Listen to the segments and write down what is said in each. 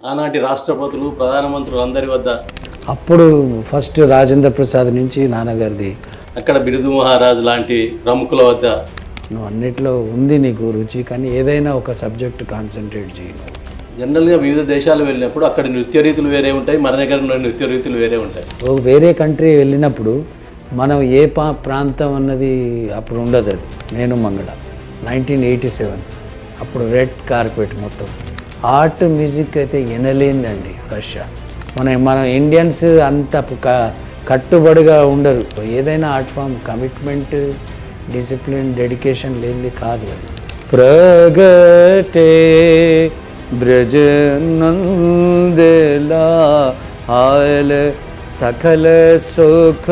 ఆనాటి రాష్ట్రపతులు ప్రధానమంత్రులు అందరి వద్ద అప్పుడు ఫస్ట్ రాజేంద్ర ప్రసాద్ నుంచి నాన్నగారిది. అక్కడ బిరుదు మహారాజు లాంటి ప్రముఖుల వద్ద నువ్వు అన్నిట్లో ఉంది నీకు రుచి, కానీ ఏదైనా ఒక సబ్జెక్ట్ కాన్సన్ట్రేట్ చేయను. జనరల్గా వివిధ దేశాలు వెళ్ళినప్పుడు అక్కడ నృత్య రీతులు వేరే ఉంటాయి, మన దగ్గర ఉన్న నృత్య రీతులు వేరే ఉంటాయి. వేరే కంట్రీ వెళ్ళినప్పుడు మనం ఏ ప్రాంతం అన్నది అప్పుడు ఉండదు. అది నేను మంగళ 1987 అప్పుడు రెడ్ కార్పెట్ మొత్తం ఆర్ట్ మ్యూజిక్ అయితే వినలేందండి రష్యా. మన ఇండియన్స్ అంత కట్టుబడిగా ఉండరు. ఏదైనా art form commitment, discipline, dedication లేనిది కాదు అది. ప్రగటే బ్రజనందలా ఆల సకల సుఖ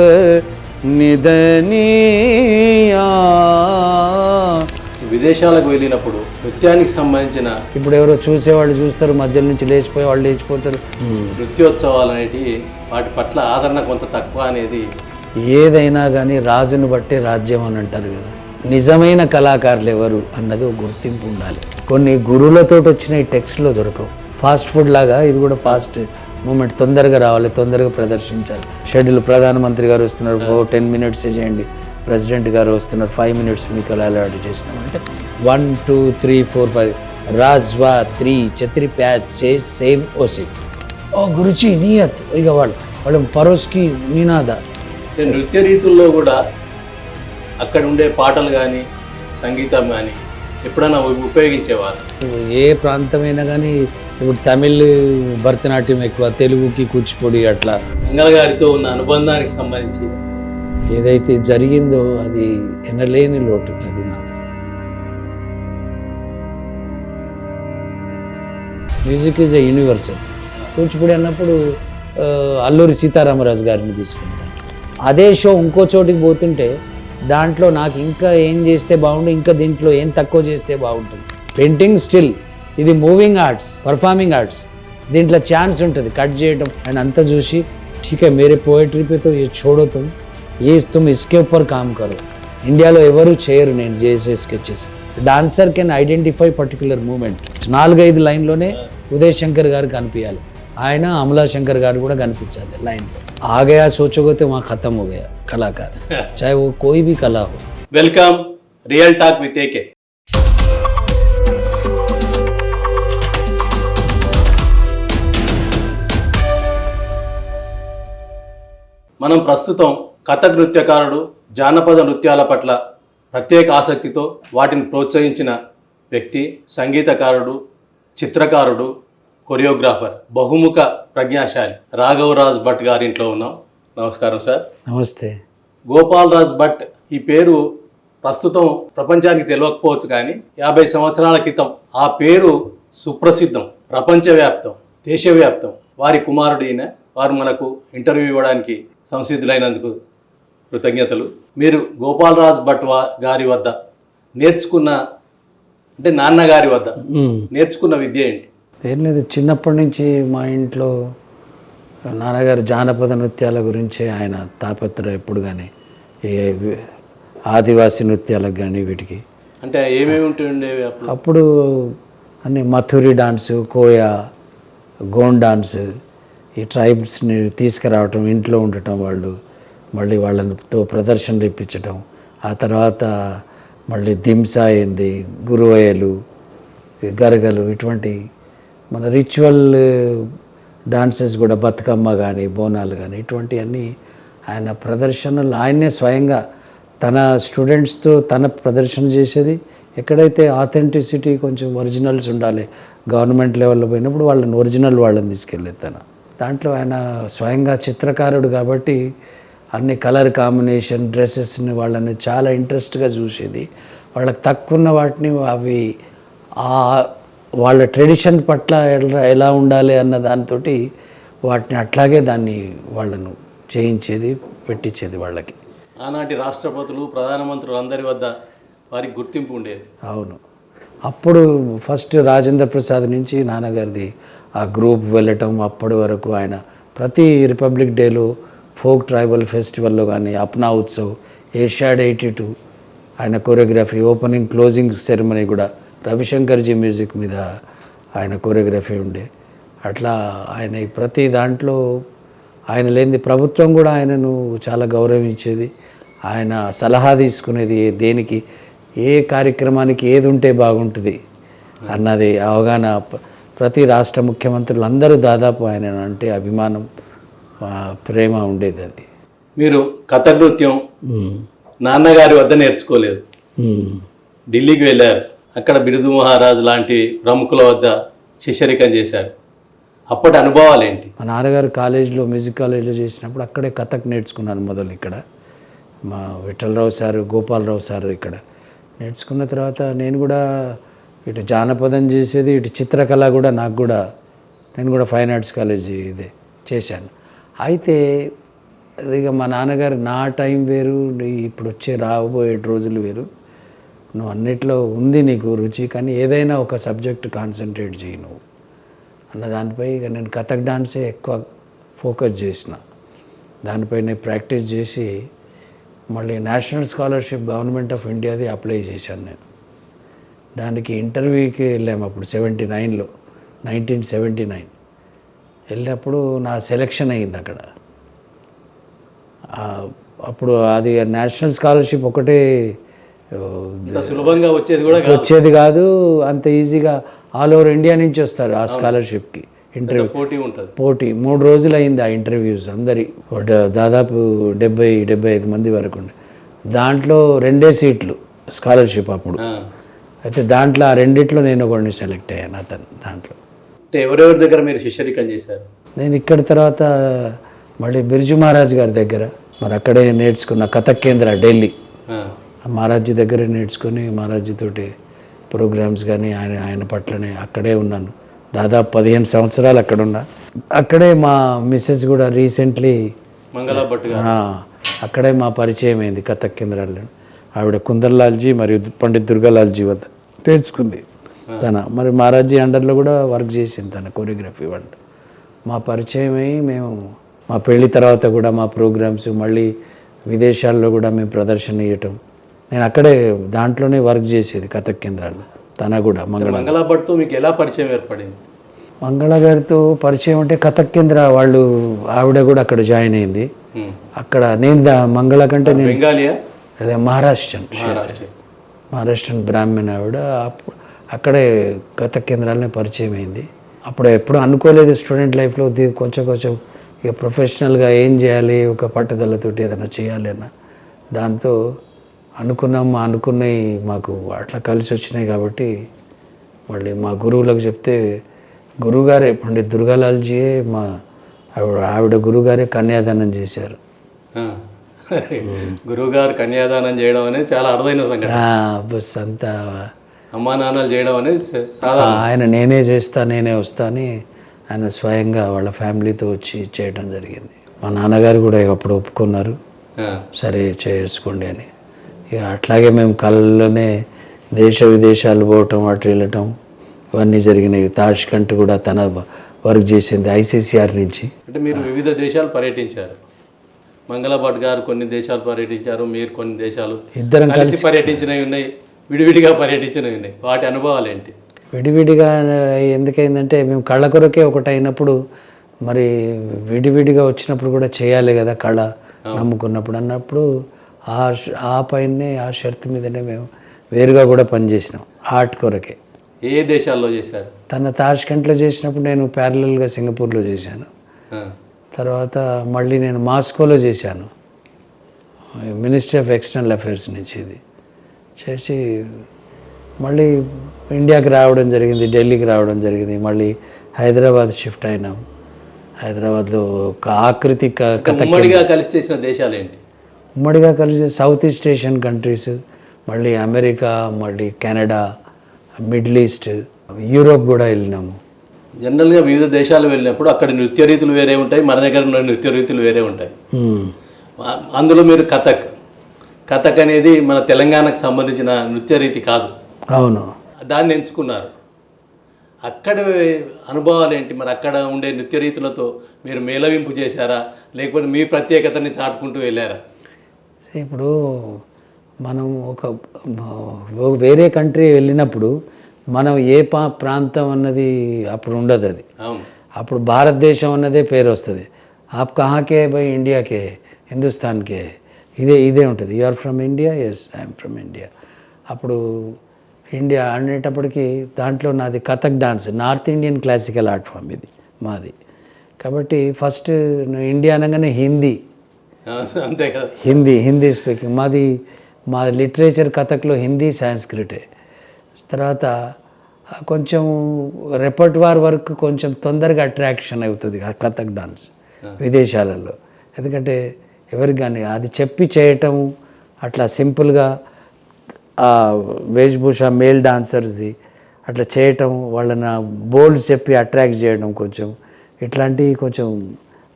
నిదనియా. విదేశాలకు వెళ్ళినప్పుడు నృత్యానికి సంబంధించిన ఇప్పుడు ఎవరో చూసేవాళ్ళు చూస్తారు, మధ్యలో నుంచి లేచిపోయే వాళ్ళు లేచిపోతారు. నృత్యోత్సవాలు అనేటివి వాటి పట్ల ఆదరణ కొంత తక్కువ అనేది. ఏదైనా కానీ రాజును బట్టే రాజ్యం అని అంటారు కదా. నిజమైన కళాకారులు ఎవరు అన్నది ఒక గుర్తింపు ఉండాలి. కొన్ని గురువులతో వచ్చిన ఈ టెక్స్ట్లో దొరకవు. ఫాస్ట్ ఫుడ్ లాగా ఇది కూడా ఫాస్ట్ మూమెంట్, తొందరగా రావాలి, తొందరగా ప్రదర్శించాలి. షెడ్యూల్ ప్రధానమంత్రి గారు వస్తున్నారు 10 minutes చేయండి, ప్రెసిడెంట్ గారు వస్తున్నారు 5 minutes మీకు అలా అలవాటు చేసినామంటే 1 2 3 4 5 రాజ్వా 3 ఛత్రి ప్యాచ్ సే సేమ్ ఓసే ఓ గురుచి నియత్. ఇక వాళ్ళు పరోస్కి నినాద. నృత్య రీతుల్లో కూడా అక్కడ ఉండే పాటలు కానీ సంగీతం కానీ ఎప్పుడైనా ఉపయోగించేవారు. ఏ ప్రాంతమైనా కానీ ఇప్పుడు తమిళ్ భరతనాట్యం ఎక్కువ, తెలుగుకి కూచిపూడి అట్లా. మంగళ గారితో ఉన్న అనుబంధానికి సంబంధించి ఏదైతే జరిగిందో అది ఎనలేని లోటు. అది నాకు music is a universal. Kuchipudi అన్నప్పుడు అల్లూరి సీతారామరాజు గారిని తీసుకున్నాను. అదే షో ఇంకో చోటికి పోతుంటే దాంట్లో నాకు ఇంకా ఏం చేస్తే బాగుంటుంది, ఇంకా దీంట్లో ఏం తక్కువ చేస్తే బాగుంటుంది. పెయింటింగ్ స్టిల్, ఇది మూవింగ్ ఆర్ట్స్, పర్ఫార్మింగ్ ఆర్ట్స్. దీంట్లో ఛాన్స్ ఉంటుంది కట్ చేయడం అండ్ అంతా చూసి ठीक है मेरे पोएट्री पे तो ये छोड़ो ये तुम इसके ऊपर काम करो. ఇండియాలో ఎవరు చేయరు నేను చేసే sketches. Dancer can identify particular moment. 4-5 లైన్లోనే ఉదయ్ శంకర్ గారు కనిపించాలి, ఆయన అమలా శంకర్ గారు కూడా కనిపించాలి లైన్. आ गया सोचोगे वहाँ खत्म हो गया कलाकार, चाहे वो कोई भी कला हो. Welcome real talk with AK. మనం ప్రస్తుతం కథక్ నృత్యకారుడు, జానపద నృత్యాల పట్ల ప్రత్యేక ఆసక్తితో వాటిని ప్రోత్సహించిన వ్యక్తి, సంగీతకారుడు, చిత్రకారుడు, కొరియోగ్రాఫర్, బహుముఖ ప్రజ్ఞాశాలి రాఘవరాజ్ భట్ గారింట్లో ఉన్నాం. నమస్కారం సార్. నమస్తే. గోపాల్ రాజ్ భట్ ఈ పేరు ప్రస్తుతం ప్రపంచానికి తెలియకపోవచ్చు, కానీ 50 సంవత్సరాల క్రితం ఆ పేరు సుప్రసిద్ధం, ప్రపంచవ్యాప్తం, దేశవ్యాప్తం. వారి కుమారుడు ఈయన. వారు మనకు ఇంటర్వ్యూ ఇవ్వడానికి సంసిద్ధులైనందుకు కృతజ్ఞతలు. మీరు గోపాల్ రాజ్ భట్ గారి వద్ద నేర్చుకున్న, అంటే నాన్నగారి వద్ద నేర్చుకున్న విద్య ఏంటి? ఏం లేదు, చిన్నప్పటి నుంచి మా ఇంట్లో నాన్నగారు జానపద నృత్యాల గురించే ఆయన తాపత్ర ఎప్పుడు కానీ, ఆదివాసీ నృత్యాలకు కానీ వీటికి. అంటే ఏమేమి ఉంటుండేవి అప్పుడు? అన్ని మథురి డాన్సు, కోయా, గోండ్ డాన్స్, ఈ ట్రైబ్స్ని తీసుకురావటం, ఇంట్లో ఉండటం, వాళ్ళు మళ్ళీ వాళ్ళతో ప్రదర్శనలు ఇప్పించటం. ఆ తర్వాత మళ్ళీ దింసా అయింది, గురువయ్యలు, గరగలు, ఇటువంటి మన రిచువల్ డాన్సెస్ కూడా, బతుకమ్మ కానీ బోనాలు కానీ ఇటువంటివన్నీ ఆయన ప్రదర్శనలు ఆయన్నే స్వయంగా తన స్టూడెంట్స్తో తన ప్రదర్శన చేసేది. ఎక్కడైతే ఆథెంటిసిటీ కొంచెం ఒరిజినల్స్ ఉండాలి, గవర్నమెంట్ లెవెల్లో పోయినప్పుడు వాళ్ళని ఒరిజినల్ వాళ్ళని తీసుకెళ్ళేది తన. దాంట్లో ఆయన స్వయంగా చిత్రకారుడు కాబట్టి అన్ని కలర్ కాంబినేషన్, డ్రెస్సెస్ని వాళ్ళని చాలా ఇంట్రెస్ట్గా చూసేది. వాళ్ళకి తక్కువ ఉన్న వాటిని అవి వాళ్ళ ట్రెడిషన్ పట్ల ఎలా ఉండాలి అన్న దాంతో వాటిని అట్లాగే దాన్ని వాళ్ళను చేయించేది, పెట్టించేది వాళ్ళకి. ఆనాటి రాష్ట్రపతులు ప్రధానమంత్రులు అందరి వద్ద వారికి గుర్తింపు ఉండేది. అవును. అప్పుడు ఫస్ట్ రాజేంద్ర ప్రసాద్ నుంచి నాన్నగారిది ఆ గ్రూప్ వెళ్ళటం. అప్పటి వరకు ఆయన ప్రతి రిపబ్లిక్ డేలో, ఫోక్ ట్రైబల్ ఫెస్టివల్లో కానీ, అప్నా ఉత్సవ్, ఏషియాడ్ 82 ఆయన కోరియోగ్రఫీ, ఓపెనింగ్ క్లోజింగ్ సెరమనీ కూడా రవిశంకర్జీ మ్యూజిక్ మీద ఆయన కోరియోగ్రఫీ ఉండే. అట్లా ఆయన ఈ ప్రతి దాంట్లో ఆయన లేనిది ప్రభుత్వం కూడా ఆయనను చాలా గౌరవించేది. ఆయన సలహా తీసుకునేది దేనికి ఏ కార్యక్రమానికి ఏది ఉంటే బాగుంటుంది అన్నది అవగాహన. ప్రతి రాష్ట్ర ముఖ్యమంత్రులు అందరూ దాదాపు ఆయన అంటే అభిమానం, ప్రేమ ఉండేది. అది మీరు కథక్ నృత్యం నాన్నగారి వద్ద నేర్చుకోలేదు, ఢిల్లీకి వెళ్ళారు, అక్కడ బిరుదు మహారాజ్ లాంటి ప్రముఖుల వద్ద శిష్యరికం చేశారు. అప్పటి అనుభవాలు ఏంటి? మా నాన్నగారు కాలేజీలో మ్యూజిక్ కాలేజీలో చేసినప్పుడు అక్కడే కథక్ నేర్చుకున్నాను మొదలు. ఇక్కడ మా విఠలరావు సారు, గోపాలరావు సారు ఇక్కడ నేర్చుకున్న తర్వాత నేను కూడా ఇటు జానపదం చేసేది, ఇటు చిత్రకళ కూడా నేను కూడా ఫైన్ ఆర్ట్స్ కాలేజీ ఇదే చేశాను. అయితే ఇక మా నాన్నగారు నా టైం వేరు, ఇప్పుడు రాబోయే రోజులు వేరు, నువ్వు అన్నిట్లో ఉంది నీకు రుచి, కానీ ఏదైనా ఒక సబ్జెక్ట్ కాన్సన్ట్రేట్ చేయి నువ్వు అన్న దానిపై ఇక నేను కథక్ డాన్సే ఎక్కువ ఫోకస్ చేసిన. దానిపై నేను ప్రాక్టీస్ చేసి మళ్ళీ నేషనల్ స్కాలర్షిప్ గవర్నమెంట్ ఆఫ్ ఇండియాది అప్లై చేశాను నేను. దానికి ఇంటర్వ్యూకి వెళ్ళాము అప్పుడు 1979 వెళ్ళినప్పుడు నా సెలెక్షన్ అయ్యింది అక్కడ. అప్పుడు అది నేషనల్ స్కాలర్షిప్ ఒకటే సులభంగా వచ్చేది కాదు, అంత ఈజీగా ఆల్ ఓవర్ ఇండియా నుంచి వస్తారు ఆ స్కాలర్షిప్కి. ఇంటర్వ్యూ పోటీ 3 రోజులు అయింది ఆ ఇంటర్వ్యూస్. అందరి దాదాపు 70-75 మంది వరకు ఉండే. దాంట్లో 2 సీట్లు స్కాలర్షిప్ అప్పుడు. అయితే దాంట్లో ఆ 2 నేను ఒకడిని సెలెక్ట్ అయ్యాను. దాంట్లో ఎవరెవరి దగ్గర మీరు శిష్యరికం చేశారు? నేను ఇక్కడ తర్వాత మళ్ళీ బిర్జు మహారాజ్ గారి దగ్గర, మరి అక్కడే నేర్చుకున్న కథక్ కేంద్ర ఢిల్లీ, మహారాజీ దగ్గర నేర్చుకుని మహారాజీ తోటి ప్రోగ్రామ్స్ కానీ ఆయన పట్లనే అక్కడే ఉన్నాను. దాదాపు 15 సంవత్సరాలు అక్కడ ఉన్నా. అక్కడే మా మిస్సెస్ కూడా రీసెంట్లీ అక్కడే మా పరిచయం అయింది కథక్ కేంద్రాల్లో. ఆవిడ కుందర్లాల్జీ మరియు పండిత్ దుర్గాలాల్జీ వద్ద నేర్చుకుంది తన. మరి మహారాజీ అండర్లో కూడా వర్క్ చేసింది తన కొరియోగ్రఫీ వాళ్ళు. మా పరిచయం అయ్యి మేము మా పెళ్లి తర్వాత కూడా మా ప్రోగ్రామ్స్ మళ్ళీ విదేశాల్లో కూడా మేము ప్రదర్శన ఇవ్వటం. నేను అక్కడే దాంట్లోనే వర్క్ చేసేది కథక్ కేంద్రాల్లో. తన కూడా మంగళ భట్తో మీకు ఎలా పరిచయం ఏర్పడింది? మంగళ గారితో పరిచయం అంటే కథక్ కేంద్ర వాళ్ళు, ఆవిడ కూడా అక్కడ జాయిన్ అయింది. అక్కడ నేను మంగళ కంటే నేను మహారాష్ట్రన్ బ్రాహ్మణ్ ఆవిడ. అక్కడే కథక్ కేంద్రాలనే పరిచయం అయింది. అప్పుడు ఎప్పుడు అనుకోలేదు స్టూడెంట్ లైఫ్లో కొంచెం ఇక ప్రొఫెషనల్గా ఏం చేయాలి, ఒక పట్టుదలతోటి ఏదైనా చేయాలి అన్న దాంతో అనుకున్నవి మాకు అట్లా కలిసి వచ్చినాయి. కాబట్టి మళ్ళీ మా గురువులకు చెప్తే గురువుగారే పండిత్ దుర్గాలాల్జీయే ఆవిడ గురువుగారే కన్యాదానం చేశారు. గురువుగారు కన్యాదానం చేయడం అనేది చాలా అరుదైన సంగతి. బస్ అంతా అమ్మా నాన్నలు చేయడం అనేది ఆయన నేనే చేస్తా నేనే వస్తా అని ఆయన స్వయంగా వాళ్ళ ఫ్యామిలీతో వచ్చి చేయడం జరిగింది. మా నాన్నగారు కూడా అప్పుడు ఒప్పుకున్నారు, సరే చేసుకోండి అని. ఇక అట్లాగే మేము కళల్లోనే దేశ విదేశాలు పోవటం, అటు వెళ్ళటం ఇవన్నీ జరిగినాయి. తాష్కంట్ కూడా తన వర్క్ చేసింది ICCR నుంచి. అంటే మీరు వివిధ దేశాలు పర్యటించారు. మంగళ భట్ గారు కొన్ని దేశాలు పర్యటించారు, మీరు కొన్ని దేశాలు ఇద్దరం కలిసి పర్యటించినవి ఉన్నాయి, విడివిడిగా పర్యటించినవి ఉన్నాయి. వాటి అనుభవాలు ఏంటి? విడివిడిగా ఎందుకైందంటే మేము కళ కొరకే ఒకటి అయినప్పుడు మరి విడివిడిగా వచ్చినప్పుడు కూడా చేయాలి కదా కళ నమ్ముకున్నప్పుడు అన్నప్పుడు ఆ పైనే ఆ షరతు మీదనే మేము వేరుగా కూడా పనిచేసినాం ఆర్ట్ కొరకే. ఏ దేశాల్లో చేశారు? తన తాష్కంట్లో చేసినప్పుడు నేను ప్యారలల్గా సింగపూర్లో చేశాను. తర్వాత మళ్ళీ నేను మాస్కోలో చేశాను, మినిస్ట్రీ ఆఫ్ ఎక్స్టర్నల్ అఫైర్స్ నుంచి. ఇది చేసి మళ్ళీ ఇండియాకి రావడం జరిగింది, ఢిల్లీకి రావడం జరిగింది. మళ్ళీ హైదరాబాద్ షిఫ్ట్ అయినాం. హైదరాబాద్లో ఒక ఆకృతి ఉమ్మడిగా కలిసి చేసిన దేశాలు ఏంటి? ఉమ్మడిగా కలిసి సౌత్ ఈస్ట్ ఏషియన్ కంట్రీస్, మళ్ళీ అమెరికా, మళ్ళీ కెనడా, మిడిల్ ఈస్ట్, యూరోప్ కూడా వెళ్ళినాము. జనరల్గా వివిధ దేశాలు వెళ్ళినప్పుడు అక్కడ నృత్య రీతులు వేరే ఉంటాయి, మన దగ్గర ఉన్న నృత్య రీతులు వేరే ఉంటాయి. అందులో మీరు కథక్ అనేది మన తెలంగాణకు సంబంధించిన నృత్య రీతి కాదు. అవును, దాన్ని ఎంచుకున్నారు. అక్కడ అనుభవాలు ఏంటి? మరి అక్కడ ఉండే నృత్య రీతులతో మీరు మేళవింపు చేశారా, లేకపోతే మీ ప్రత్యేకతని చాటుకుంటూ వెళ్ళారా? ఇప్పుడు మనం ఒక వేరే కంట్రీ వెళ్ళినప్పుడు మనం ఏ ప్రాంతం అన్నది అప్పుడు ఉండదు. అది అప్పుడు భారతదేశం అన్నదే పేరు వస్తుంది. ఆప్ కహాకే బై ఇండియాకే, హిందుస్థాన్కే, ఇదే ఉంటుంది. You are from India, yes I'm from India. అప్పుడు ఇండియా అనేటప్పటికి దాంట్లో నాది Kathak dance, north Indian classical art form ఇది మాది. కాబట్టి ఫస్ట్ ఇండియా అనగానే హిందీ, అంతే కదా, హిందీ స్పీకింగ్. మా లిటరేచర్ కథక్లో హిందీ, సాంస్క్రిటే. తర్వాత కొంచెం రెపర్ట్వార్ వరకు కొంచెం తొందరగా అట్రాక్షన్ అవుతుంది ఆ కథక్ డాన్స్ విదేశాలలో. ఎందుకంటే ఎవరికి కానీ అది చెప్పి చేయటం, అట్లా సింపుల్గా ఆ వేషభూష మేల్ డాన్సర్స్ది అట్లా చేయటం, వాళ్ళని బోల్డ్ చెప్పి అట్రాక్ట్ చేయడం, కొంచెం ఇట్లాంటివి కొంచెం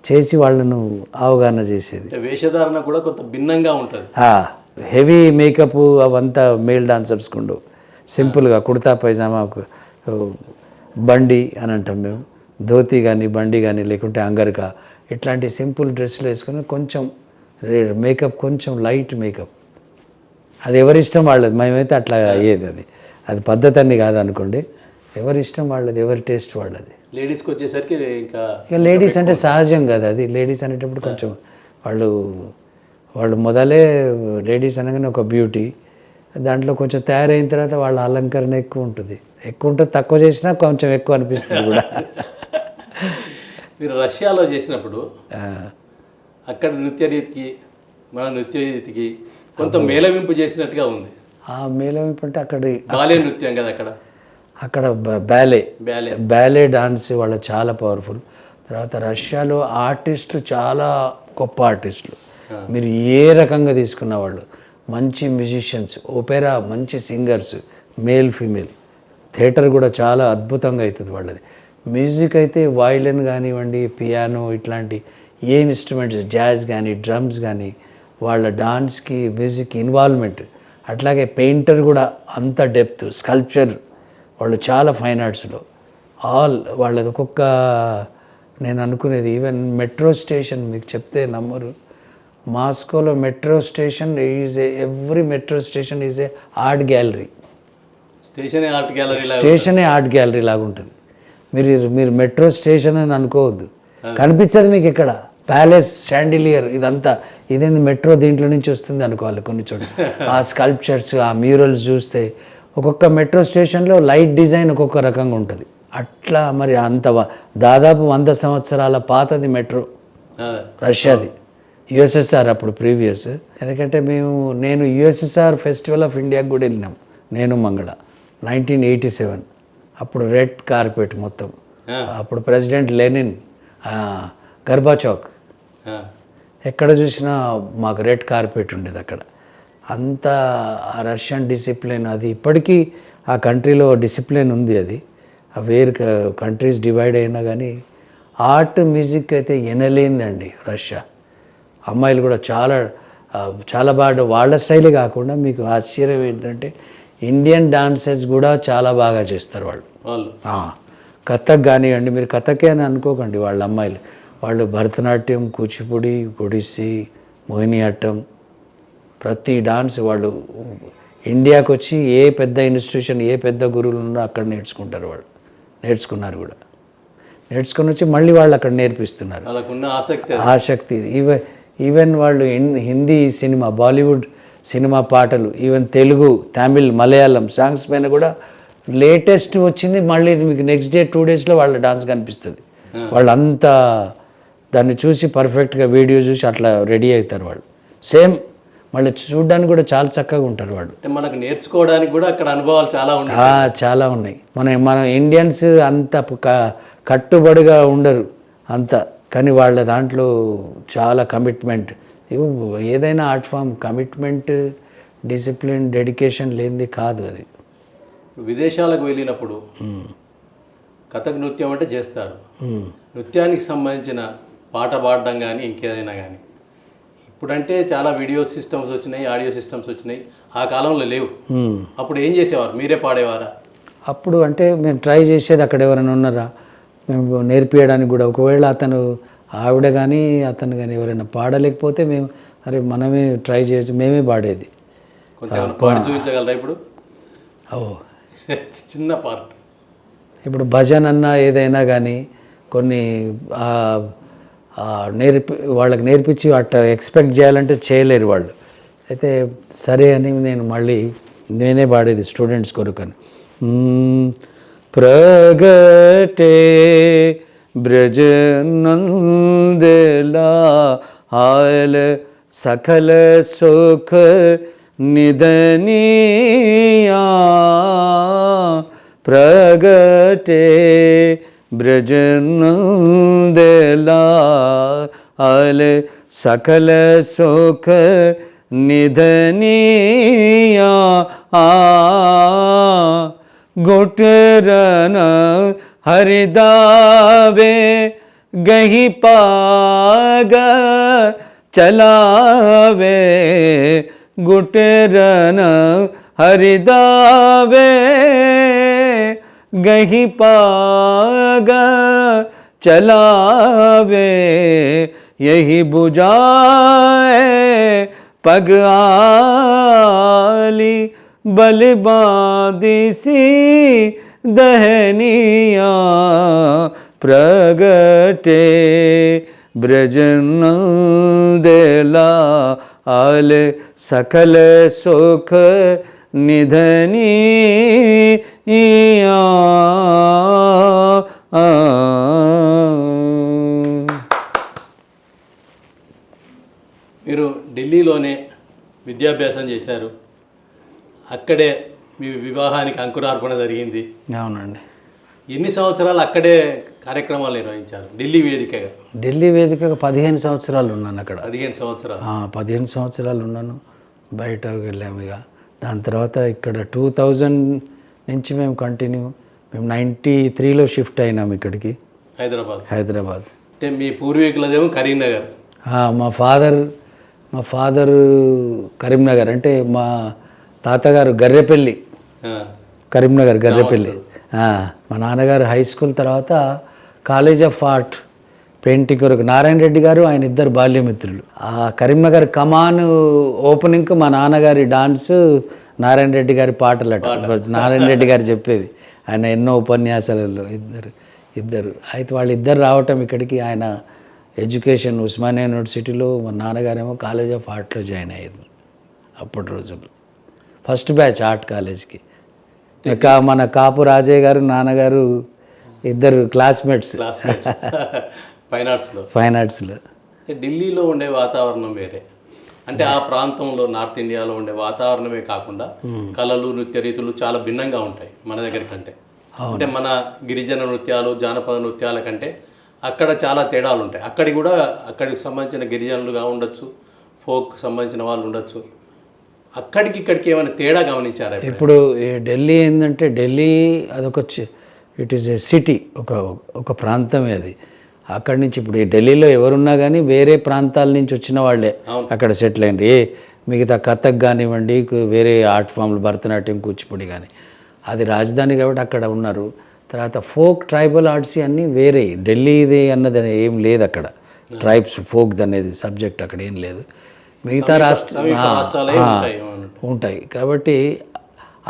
చేసి వాళ్ళను అవగాహన చేసేది. వేషధారణ కూడా కొంత భిన్నంగా ఉంటుంది. హెవీ మేకప్ అవంతా మేల్ డాన్సర్స్కి ఉండవు. సింపుల్గా కుర్తా పైజామా, బండి అని అంటాం మేము, ధోతి కానీ బండి కానీ లేకుంటే అంగర్కా, ఇట్లాంటి సింపుల్ డ్రెస్సులు వేసుకొని కొంచెం మేకప్, కొంచెం లైట్ మేకప్. అది ఎవరిష్టం వాళ్ళది. మేమైతే అట్లా అయ్యేది. అది పద్ధతి అని కాదనుకోండి, ఎవరిష్టం వాళ్ళది, ఎవరి టేస్ట్ వాళ్ళది. లేడీస్కి వచ్చేసరికి ఇక లేడీస్ అంటే సహజం కదా, అది లేడీస్ అనేటప్పుడు కొంచెం వాళ్ళు మొదలే లేడీస్ అనగానే ఒక బ్యూటీ, దాంట్లో కొంచెం తయారైన తర్వాత వాళ్ళ అలంకరణ ఎక్కువ ఉంటుంది. తక్కువ చేసినా కొంచెం ఎక్కువ అనిపిస్తుంది కూడా. మీరు రష్యాలో చేసినప్పుడు అక్కడ నృత్య రీతికి మన నృత్య రీతికి కొంత మేళవింపు చేసినట్టుగా ఉంది. ఆ మేళవింపు అంటే బాలే నృత్యం కదా అక్కడ బ్యాలే డాన్స్ వాళ్ళు చాలా పవర్ఫుల్. తర్వాత రష్యాలో ఆర్టిస్టులు చాలా గొప్ప ఆర్టిస్టులు. మీరు ఏ రకంగా తీసుకున్న వాళ్ళు మంచి మ్యూజిషియన్స్, ఓపెరా మంచి సింగర్స్, మేల్ ఫీమేల్. థియేటర్ కూడా చాలా అద్భుతంగా అవుతుంది వాళ్ళది. మ్యూజిక్ అయితే వయలిన్ కానివ్వండి, పియానో, ఇట్లాంటి ఏ ఇన్స్ట్రుమెంట్స్, జాజ్ కానీ, డ్రమ్స్ కానీ, వాళ్ళ డాన్స్కి మ్యూజిక్ ఇన్వాల్వ్మెంట్. అట్లాగే పెయింటర్ కూడా అంత డెప్త్, స్కల్ప్చర్, వాళ్ళు చాలా ఫైన్ ఆర్ట్స్లో వాళ్ళది ఒక్కొక్క. నేను అనుకునేది ఈవెన్ మెట్రో స్టేషన్ మీకు చెప్తే నమ్మరు, మాస్కోలో metro station every metro station is a art gallery. స్టేషనే ఆర్ట్ గ్యాలరీ లాగా ఉంటుంది. మీరు మెట్రో స్టేషన్ అని అనుకోవద్దు, కనిపించదు మీకు ఇక్కడ. ప్యాలెస్, షాండిలియర్, ఇదేంది మెట్రో దీంట్లో నుంచి వస్తుంది అనుకోవాలి కొన్ని చోట్ల. ఆ స్కల్ప్చర్స్, ఆ మ్యూరల్స్ చూస్తే ఒక్కొక్క మెట్రో స్టేషన్లో లైట్ డిజైన్ ఒక్కొక్క రకంగా ఉంటుంది. అట్లా మరి దాదాపు 100 సంవత్సరాల పాతది మెట్రో రష్యాది, యుఎస్ఎస్ఆర్ అప్పుడు ప్రీవియస్. ఎందుకంటే నేను యుఎస్ఎస్ఆర్ ఫెస్టివల్ ఆఫ్ ఇండియాకి కూడా వెళ్ళినాం, నేను మంగళ 1987. అప్పుడు రెడ్ కార్పెట్ మొత్తం. అప్పుడు ప్రెసిడెంట్ లెనిన్, గర్బాచౌక్, ఎక్కడ చూసినా మాకు రెడ్ కార్పెట్ ఉండేది అక్కడ. అంతా ఆ రష్యన్ డిసిప్లిన్, అది ఇప్పటికీ ఆ కంట్రీలో డిసిప్లిన్ ఉంది. అది వేరు కంట్రీస్ డివైడ్ అయినా కానీ ఆర్ట్, మ్యూజిక్ అయితే ఎనలేందండి రష్యా. అమ్మాయిలు కూడా చాలా బాగా వాళ్ళ స్టైలే కాకుండా మీకు ఆశ్చర్యం ఏంటంటే ఇండియన్ డాన్సెస్ కూడా చాలా బాగా చేస్తారు వాళ్ళు. కథక్ కానివ్వండి, మీరు కథకే అని అనుకోకండి, వాళ్ళ అమ్మాయిలు వాళ్ళు భరతనాట్యం, కూచిపూడి, ఒడిస్సీ, మోహినియాట్టం, ప్రతి డాన్స్ వాళ్ళు ఇండియాకి వచ్చి ఏ పెద్ద ఇన్స్టిట్యూషన్, ఏ పెద్ద గురువులు ఉన్నా అక్కడ నేర్చుకుంటారు. వాళ్ళు నేర్చుకున్నారు కూడా, నేర్చుకుని వచ్చి మళ్ళీ వాళ్ళు అక్కడ నేర్పిస్తున్నారు. ఆసక్తి. ఈవెన్ వాళ్ళు హిందీ సినిమా, బాలీవుడ్ సినిమా పాటలు, ఈవెన్ తెలుగు, తమిళ్, మలయాళం సాంగ్స్ పైన కూడా లేటెస్ట్ వచ్చింది. మళ్ళీ మీకు నెక్స్ట్ డే 2 డేస్లో వాళ్ళ డాన్స్ కనిపిస్తుంది. వాళ్ళంతా దాన్ని చూసి పర్ఫెక్ట్గా వీడియో చూసి అట్లా రెడీ అవుతారు వాళ్ళు. సేమ్ మళ్ళీ చూడడానికి కూడా చాలా చక్కగా ఉంటారు వాళ్ళు. మనకు నేర్చుకోవడానికి కూడా అక్కడ అనుభవాలు చాలా ఉన్నాయి. మన ఇండియన్స్ అంత కట్టుబడిగా ఉండరు అంత, కానీ వాళ్ళ దాంట్లో చాలా కమిట్మెంట్. ఏదైనా art form commitment, discipline, dedication లేనిది కాదు అది. విదేశాలకు వెళ్ళినప్పుడు కథక్ నృత్యం అంటే చేస్తారు. నృత్యానికి సంబంధించిన పాట పాడడం కానీ ఇంకేదైనా కానీ ఇప్పుడంటే చాలా వీడియో సిస్టమ్స్ వచ్చినాయి, ఆడియో సిస్టమ్స్ వచ్చినాయి. ఆ కాలంలో లేవు. అప్పుడు ఏం చేసేవారు? మీరే పాడేవారా? అప్పుడు అంటే మేము ట్రై చేసేది, అక్కడ ఎవరైనా ఉన్నారా మేము నేర్పించడానికి కూడా. ఒకవేళ ఆవిడ కానీ అతను కానీ ఎవరైనా పాడలేకపోతే మేము మనమే ట్రై చేయొచ్చు, మేమే పాడేది. చూపించగలరా ఇప్పుడు? చిన్న పార్ట్. ఇప్పుడు భజన్ అన్నా ఏదైనా కానీ కొన్ని వాళ్ళకి నేర్పించి అట్లా ఎక్స్పెక్ట్ చేయాలంటే చేయలేరు వాళ్ళు. అయితే సరే అని నేను మళ్ళీ నేనే పాడేది స్టూడెంట్స్ కొరకని. ప్రగటే బ్రజ నందలా హాల సకల సుఖ నిదనియా ప్రగటే బ్రజ నందలా హాల సకల సుఖ నిధనియా గుటరన హరిదావే గహి పాగ చలావే గుటరన హరిదావే గహి పాగ చలావే యహి बुझाए पग आली बलबादिसी दहनिया प्रगटे ब्रजनंदला आल सकल सुख निधनिया మీరు ఢిల్లీలోనే విద్యాభ్యాసం చేశారు, అక్కడే మీ వివాహానికి అంకురార్పణ జరిగింది. అవునండి. ఎన్ని సంవత్సరాలు అక్కడే కార్యక్రమాలు నిర్వహించారు ఢిల్లీ వేదికగా? ఢిల్లీ వేదికగా 15 సంవత్సరాలు ఉన్నాను అక్కడ. 15 సంవత్సరాలు? 15 సంవత్సరాలు ఉన్నాను. బయటకు వెళ్ళాము ఇక. దాని తర్వాత ఇక్కడ 2000 నుంచి మేము కంటిన్యూ, మేము 93లో షిఫ్ట్ అయినాము ఇక్కడికి, హైదరాబాద్. అంటే మీ పూర్వీకులదేమో కరీంనగర్. మా ఫాదర్ కరీంనగర్, అంటే మా తాతగారు గర్రెపల్లి, కరీంనగర్ గర్రెపల్లి. మా నాన్నగారు హై స్కూల్ తర్వాత కాలేజ్ ఆఫ్ ఆర్ట్ పెయింటింగ్ కొరకు నారాయణ రెడ్డి గారు, ఆయన ఇద్దరు బాల్యమిత్రులు. ఆ కరీంనగర్ కమాన్ ఓపెనింగ్కు మా నాన్నగారి డాన్స్, నారాయణ రెడ్డి గారి పాటలట. నారాయణ రెడ్డి గారు చెప్పేది, ఆయన ఎన్నో ఉపన్యాసాలలో ఇద్దరు. అయితే వాళ్ళిద్దరు రావటం ఇక్కడికి, ఆయన ఎడ్యుకేషన్ ఉస్మానియా యూనివర్సిటీలో, మా నాన్నగారేమో కాలేజ్ ఆఫ్ ఆర్ట్లో జాయిన్ అయ్యారు అప్పటి రోజుల్లో. ఫస్ట్ బ్యాచ్ ఆర్ట్ కాలేజ్కి. మన కాపు రాజయ్య గారు, నాన్నగారు ఇద్దరు క్లాస్మేట్స్ ఫైన్ ఆర్ట్స్లో. ఢిల్లీలో ఉండే వాతావరణం వేరే, అంటే ఆ ప్రాంతంలో నార్త్ ఇండియాలో ఉండే వాతావరణమే కాకుండా కళలు, నృత్య రీతులు చాలా భిన్నంగా ఉంటాయి మన దగ్గర కంటే. అంటే మన గిరిజన నృత్యాలు, జానపద నృత్యాల కంటే అక్కడ చాలా తేడాలు ఉంటాయి. అక్కడికి సంబంధించిన గిరిజనులుగా ఉండొచ్చు, ఫోక్ సంబంధించిన వాళ్ళు ఉండొచ్చు. అక్కడికి ఇక్కడికి ఏమైనా తేడా గమనించారా? ఇప్పుడు ఢిల్లీ ఏంటంటే, ఢిల్లీ అదొక ఇట్ ఈస్ ఏ సిటీ, ఒక ప్రాంతమే అది. అక్కడి నుంచి ఇప్పుడు ఈ ఢిల్లీలో ఎవరున్నా కానీ వేరే ప్రాంతాల నుంచి వచ్చిన వాళ్ళే అక్కడ సెటిల్ అయ్యండి. మిగతా కథక్ కానివ్వండి, వేరే ఆర్ట్ ఫామ్లు, భరతనాట్యం, కూచిపూడి కానీ, అది రాజధాని కాబట్టి అక్కడ ఉన్నారు. తర్వాత ఫోక్, ట్రైబల్ ఆర్ట్స్ అన్నీ వేరే. ఢిల్లీది అన్నది ఏం లేదు అక్కడ. ట్రైబ్స్ ఫోక్ అనేది సబ్జెక్ట్ అక్కడ ఏం లేదు. మిగతా రాష్ట్రాలు ఉంటాయి కాబట్టి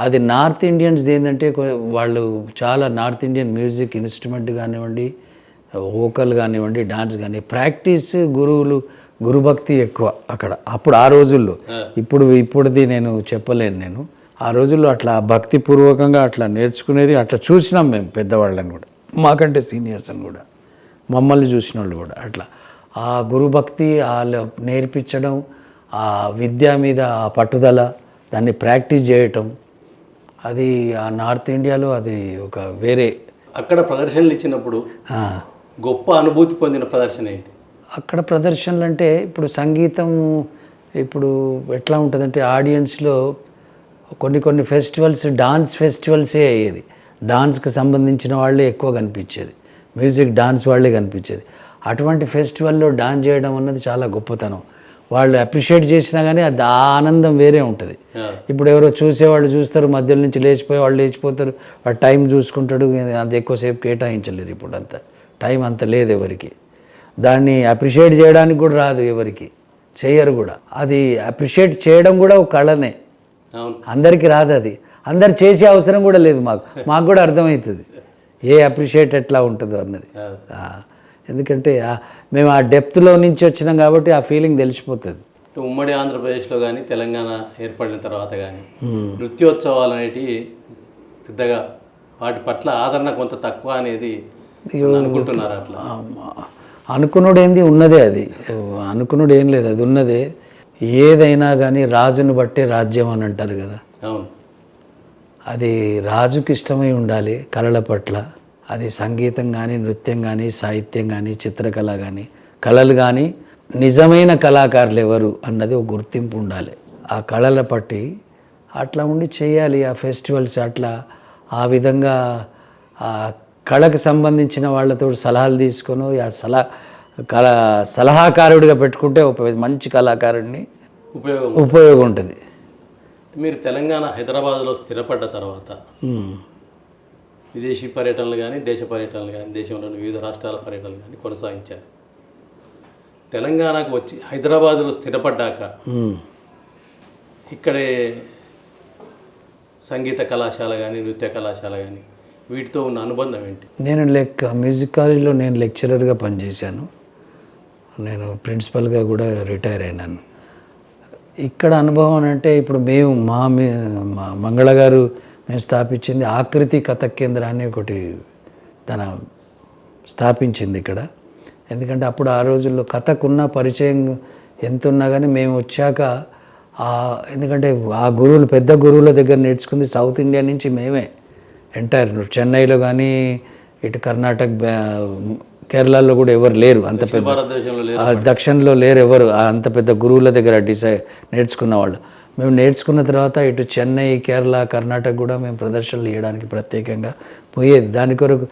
అది నార్త్ ఇండియన్స్ ఏంటంటే, వాళ్ళు చాలా నార్త్ ఇండియన్ మ్యూజిక్ ఇన్స్ట్రుమెంట్ కానివ్వండి, వోకల్ కానివ్వండి, డాన్స్ కానీ, ప్రాక్టీస్, గురుభక్తి ఎక్కువ అక్కడ. అప్పుడు ఆ రోజుల్లో, ఇప్పుడుది నేను చెప్పలేను. నేను ఆ రోజుల్లో అట్లా భక్తిపూర్వకంగా అట్లా నేర్చుకునేది, అట్లా చూసినాం మేము పెద్దవాళ్ళని కూడా, మాకంటే సీనియర్స్ అని కూడా, మమ్మల్ని చూసిన వాళ్ళు కూడా. అట్లా ఆ గురుభక్తి, వాళ్ళు నేర్పించడం, ఆ విద్య మీద ఆ పట్టుదల, దాన్ని ప్రాక్టీస్ చేయటం, అది ఆ నార్త్ ఇండియాలో అది ఒక వేరే. అక్కడ ప్రదర్శనలు ఇచ్చినప్పుడు గొప్ప అనుభూతి పొందిన ప్రదర్శన ఏంటి? అక్కడ ప్రదర్శనలు అంటే, ఇప్పుడు సంగీతం ఇప్పుడు ఎట్లా ఉంటుందంటే, ఆడియన్స్లో కొన్ని ఫెస్టివల్స్, డాన్స్ ఫెస్టివల్సే అయ్యేది. డాన్స్కి సంబంధించిన వాళ్ళే ఎక్కువ కనిపించేది, మ్యూజిక్ డాన్స్ వాళ్ళే కనిపించేది. అటువంటి ఫెస్టివల్లో డాన్స్ చేయడం అన్నది చాలా గొప్పతనం. వాళ్ళు అప్రిషియేట్ చేసినా కానీ అది ఆ ఆనందం వేరే ఉంటుంది. ఇప్పుడు ఎవరో చూసేవాళ్ళు చూస్తారు, మధ్యలో నుంచి లేచిపోయి వాళ్ళు లేచిపోతారు, వాడు టైం చూసుకుంటాడు, అంత ఎక్కువసేపు కేటాయించలేరు. ఇప్పుడు అంత టైం అంత లేదు ఎవరికి. దాన్ని అప్రిషియేట్ చేయడానికి కూడా రాదు ఎవరికి, చేయరు కూడా. అది అప్రిషియేట్ చేయడం కూడా ఒక కళనే, అందరికీ రాదు అది. అందరు చేసే అవసరం కూడా లేదు మాకు కూడా అర్థమవుతుంది. అప్రిషియేట్ ఎట్లా ఉంటుందో అన్నది. అవును. ఎందుకంటే మేము ఆ డెప్త్లో నుంచి వచ్చినాం కాబట్టి ఆ ఫీలింగ్ తెలిసిపోతుంది. ఉమ్మడి ఆంధ్రప్రదేశ్లో కానీ తెలంగాణ ఏర్పడిన తర్వాత కానీ నృత్యోత్సవాలు అనేటివి పెద్దగా వాటి పట్ల ఆదరణ కొంత తక్కువ అనేది అనుకుంటున్నారు. అట్లా అనుకున్నాడు ఏంది ఉన్నదే, అది అనుకున్నాడు ఏం లేదు, అది ఉన్నదే. ఏదైనా కానీ రాజును బట్టే రాజ్యం అని అంటారు కదా. అవును. అది రాజుకి ఇష్టమై ఉండాలి కళల పట్ల. అది సంగీతం కానీ, నృత్యం కానీ, సాహిత్యం కానీ, చిత్రకళ కానీ, కళలు కానీ, నిజమైన కళాకారులు ఎవరు అన్నది ఒక గుర్తింపు ఉండాలి. ఆ కళల పట్టి అట్లా ఉండి చేయాలి. ఆ ఫెస్టివల్స్ అట్లా ఆ విధంగా ఆ కళకు సంబంధించిన వాళ్ళతో సలహాలు తీసుకొని ఆ సలహాకారుడిగా పెట్టుకుంటే ఒక మంచి కళాకారుడిని ఉపయోగం ఉంటుంది. మీరు తెలంగాణ హైదరాబాద్లో స్థిరపడ్డ తర్వాత విదేశీ పర్యటనలు కానీ, దేశ పర్యటనలు కానీ, దేశంలోని వివిధ రాష్ట్రాల పర్యటనలు కానీ కొనసాగించారు. తెలంగాణకు వచ్చి హైదరాబాదులో స్థిరపడ్డాక ఇక్కడే సంగీత కళాశాల కానీ, నృత్య కళాశాల కానీ వీటితో ఉన్న అనుబంధం ఏంటి? నేను మ్యూజిక్ కాలేజ్లో నేను లెక్చరర్గా పనిచేశాను. నేను ప్రిన్సిపల్గా కూడా రిటైర్ అయినాను. ఇక్కడ అనుభవం అంటే ఇప్పుడు మేము మా మంగళ గారు మేము స్థాపించింది ఆకృతి కథక్ కేంద్రాన్ని ఒకటి తన స్థాపించింది ఇక్కడ. ఎందుకంటే అప్పుడు ఆ రోజుల్లో కథకు ఉన్న పరిచయం ఎంత ఉన్నా కానీ మేము వచ్చాక ఎందుకంటే ఆ గురువులు పెద్ద గురువుల దగ్గర నేర్చుకుంది సౌత్ ఇండియా నుంచి మేమే. ఎంటైర్ చెన్నైలో కానీ, ఇటు కర్ణాటక, కేరళలో కూడా ఎవరు లేరు అంత పెద్ద, దక్షిణలో లేరు ఎవరు అంత పెద్ద గురువుల దగ్గర నేర్చుకున్న వాళ్ళు. మేము నేర్చుకున్న తర్వాత ఇటు చెన్నై, కేరళ, కర్ణాటక కూడా మేము ప్రదర్శనలు చేయడానికి ప్రత్యేకంగా పోయేది. దాని కొరకు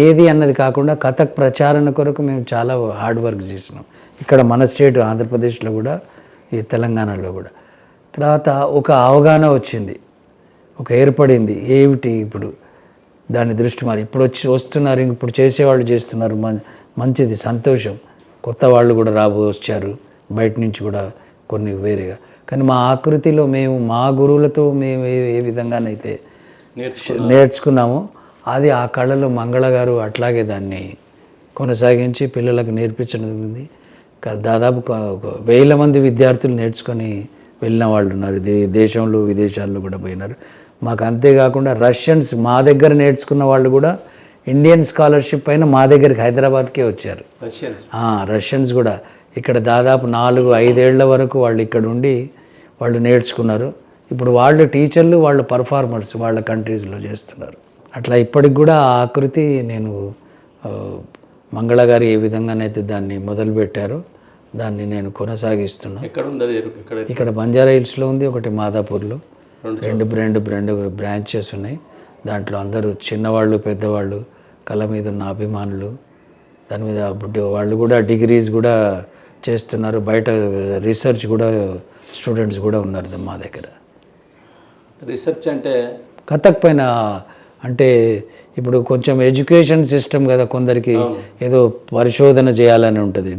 ఏది అన్నది కాకుండా కథక్ ప్రచారణ కొరకు మేము చాలా హార్డ్ వర్క్ చేసినాం. ఇక్కడ మన స్టేట్ ఆంధ్రప్రదేశ్లో కూడా, ఈ తెలంగాణలో కూడా. తర్వాత ఒక అవగాహన వచ్చింది, ఒక ఏర్పడింది. ఏమిటి ఇప్పుడు దాని దృష్టి మరి ఇప్పుడు వస్తున్నారు, ఇప్పుడు చేసేవాళ్ళు చేస్తున్నారు, మంచిది, సంతోషం. కొత్త వాళ్ళు కూడా వచ్చారు బయట నుంచి కూడా కొన్ని వేరేగా. కానీ మా ఆకృతిలో మేము మా గురువులతో మేము ఏ విధంగానైతే నేర్చుకున్నామో అది ఆ కళలో మంగళ గారు అట్లాగే దాన్ని కొనసాగించి పిల్లలకు నేర్పించడం ఉంది. దాదాపు 1000 మంది విద్యార్థులు నేర్చుకొని వెళ్ళిన వాళ్ళు ఉన్నారు. దేశంలో విదేశాల్లో కూడా పోయినారు. మాకు అంతేకాకుండా రష్యన్స్ మా దగ్గర నేర్చుకున్న వాళ్ళు కూడా ఇండియన్ స్కాలర్షిప్ పైన మా దగ్గరికి హైదరాబాద్కే వచ్చారు. రష్యన్స్ కూడా ఇక్కడ దాదాపు 4-5 ఏళ్ల వరకు వాళ్ళు ఇక్కడ ఉండి వాళ్ళు నేర్చుకున్నారు. ఇప్పుడు వాళ్ళు టీచర్లు, వాళ్ళు పర్ఫార్మర్స్ వాళ్ళ కంట్రీస్లో చేస్తున్నారు. అట్లా ఇప్పటికి కూడా ఆ ఆకృతి నేను మంగళ గారు ఏ విధంగానైతే దాన్ని మొదలుపెట్టారో దాన్ని నేను కొనసాగిస్తున్నాను. ఇక్కడ బంజారా హిల్స్లో ఉంది, ఒకటి మాదాపూర్లో, రెండు బ్రాంచెస్ ఉన్నాయి. దాంట్లో అందరూ చిన్నవాళ్ళు, పెద్దవాళ్ళు, కళ మీద ఉన్న అభిమానులు, దాని మీద వాళ్ళు కూడా డిగ్రీస్ కూడా చేస్తున్నారు. బయట రీసెర్చ్ కూడా స్టూడెంట్స్ కూడా ఉన్నారు మా దగ్గర. రీసెర్చ్ అంటే కథక్ పైన అంటే ఇప్పుడు కొంచెం ఎడ్యుకేషన్ సిస్టమ్ కదా, కొందరికి ఏదో పరిశోధన చేయాలని ఉంటుంది.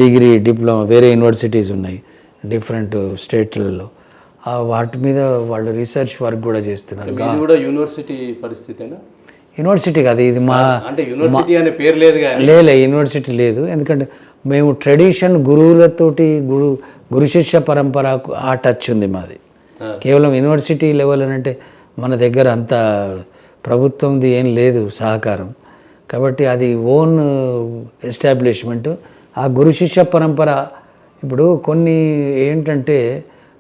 డిగ్రీ, డిప్లొమా, వేరే యూనివర్సిటీస్ ఉన్నాయి డిఫరెంట్ స్టేట్లలో. వాటి మీద వాళ్ళు రీసెర్చ్ వర్క్ కూడా చేస్తున్నారు. యూనివర్సిటీ పరిస్థితేనా? యూనివర్సిటీ కాదు ఇది, మా అంటే యూనివర్సిటీ అనే పేరు లేదు, యూనివర్సిటీ లేదు. ఎందుకంటే మేము ట్రెడిషన్ గురువులతోటి గురు శిష్య పరంపరకు ఆ టచ్ ఉంది మాది. కేవలం యూనివర్సిటీ లెవెల్ అని అంటే మన దగ్గర అంత ప్రభుత్వంది ఏం లేదు సహకారం. కాబట్టి అది ఓన్ ఎస్టాబ్లిష్మెంట్. ఆ గురు శిష్య పరంపర ఇప్పుడు కొన్ని ఏంటంటే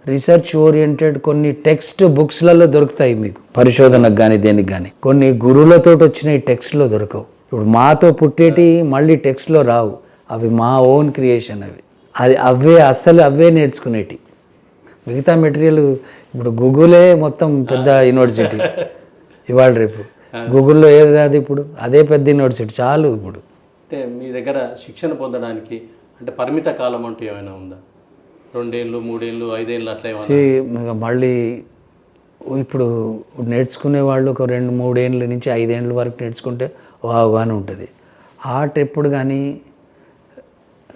రీసెర్చ్ ఓరియంటెడ్ కొన్ని టెక్స్ట్ బుక్స్లలో దొరుకుతాయి మీకు, పరిశోధనకు కానీ దేనికి కానీ. కొన్ని గురువులతో వచ్చిన ఈ టెక్స్ట్లో దొరకవు. ఇప్పుడు మాతో పుట్టేటి మళ్ళీ టెక్స్ట్లో రావు, అవి మా ఓన్ క్రియేషన్. అవే నేర్చుకునేటి. మిగతా మెటీరియల్ ఇప్పుడు గూగులే మొత్తం పెద్ద యూనివర్సిటీ. ఇవాళ రేపు గూగుల్లో ఏది రాదు, ఇప్పుడు అదే పెద్ద యూనివర్సిటీ చాలు. ఇప్పుడు అంటే మీ దగ్గర శిక్షణ పొందడానికి అంటే పరిమిత కాలం అంటూ ఏమైనా ఉందా? 2 ఏళ్ళు, 3 ఏళ్ళు, 5 ఏళ్ళు అట్లా మళ్ళీ ఇప్పుడు నేర్చుకునే వాళ్ళు ఒక 2-3 ఏళ్ళ నుంచి 5 ఏళ్ళ వరకు నేర్చుకుంటే అవగాహన ఉంటుంది. ఆర్ట్ ఎప్పుడు కానీ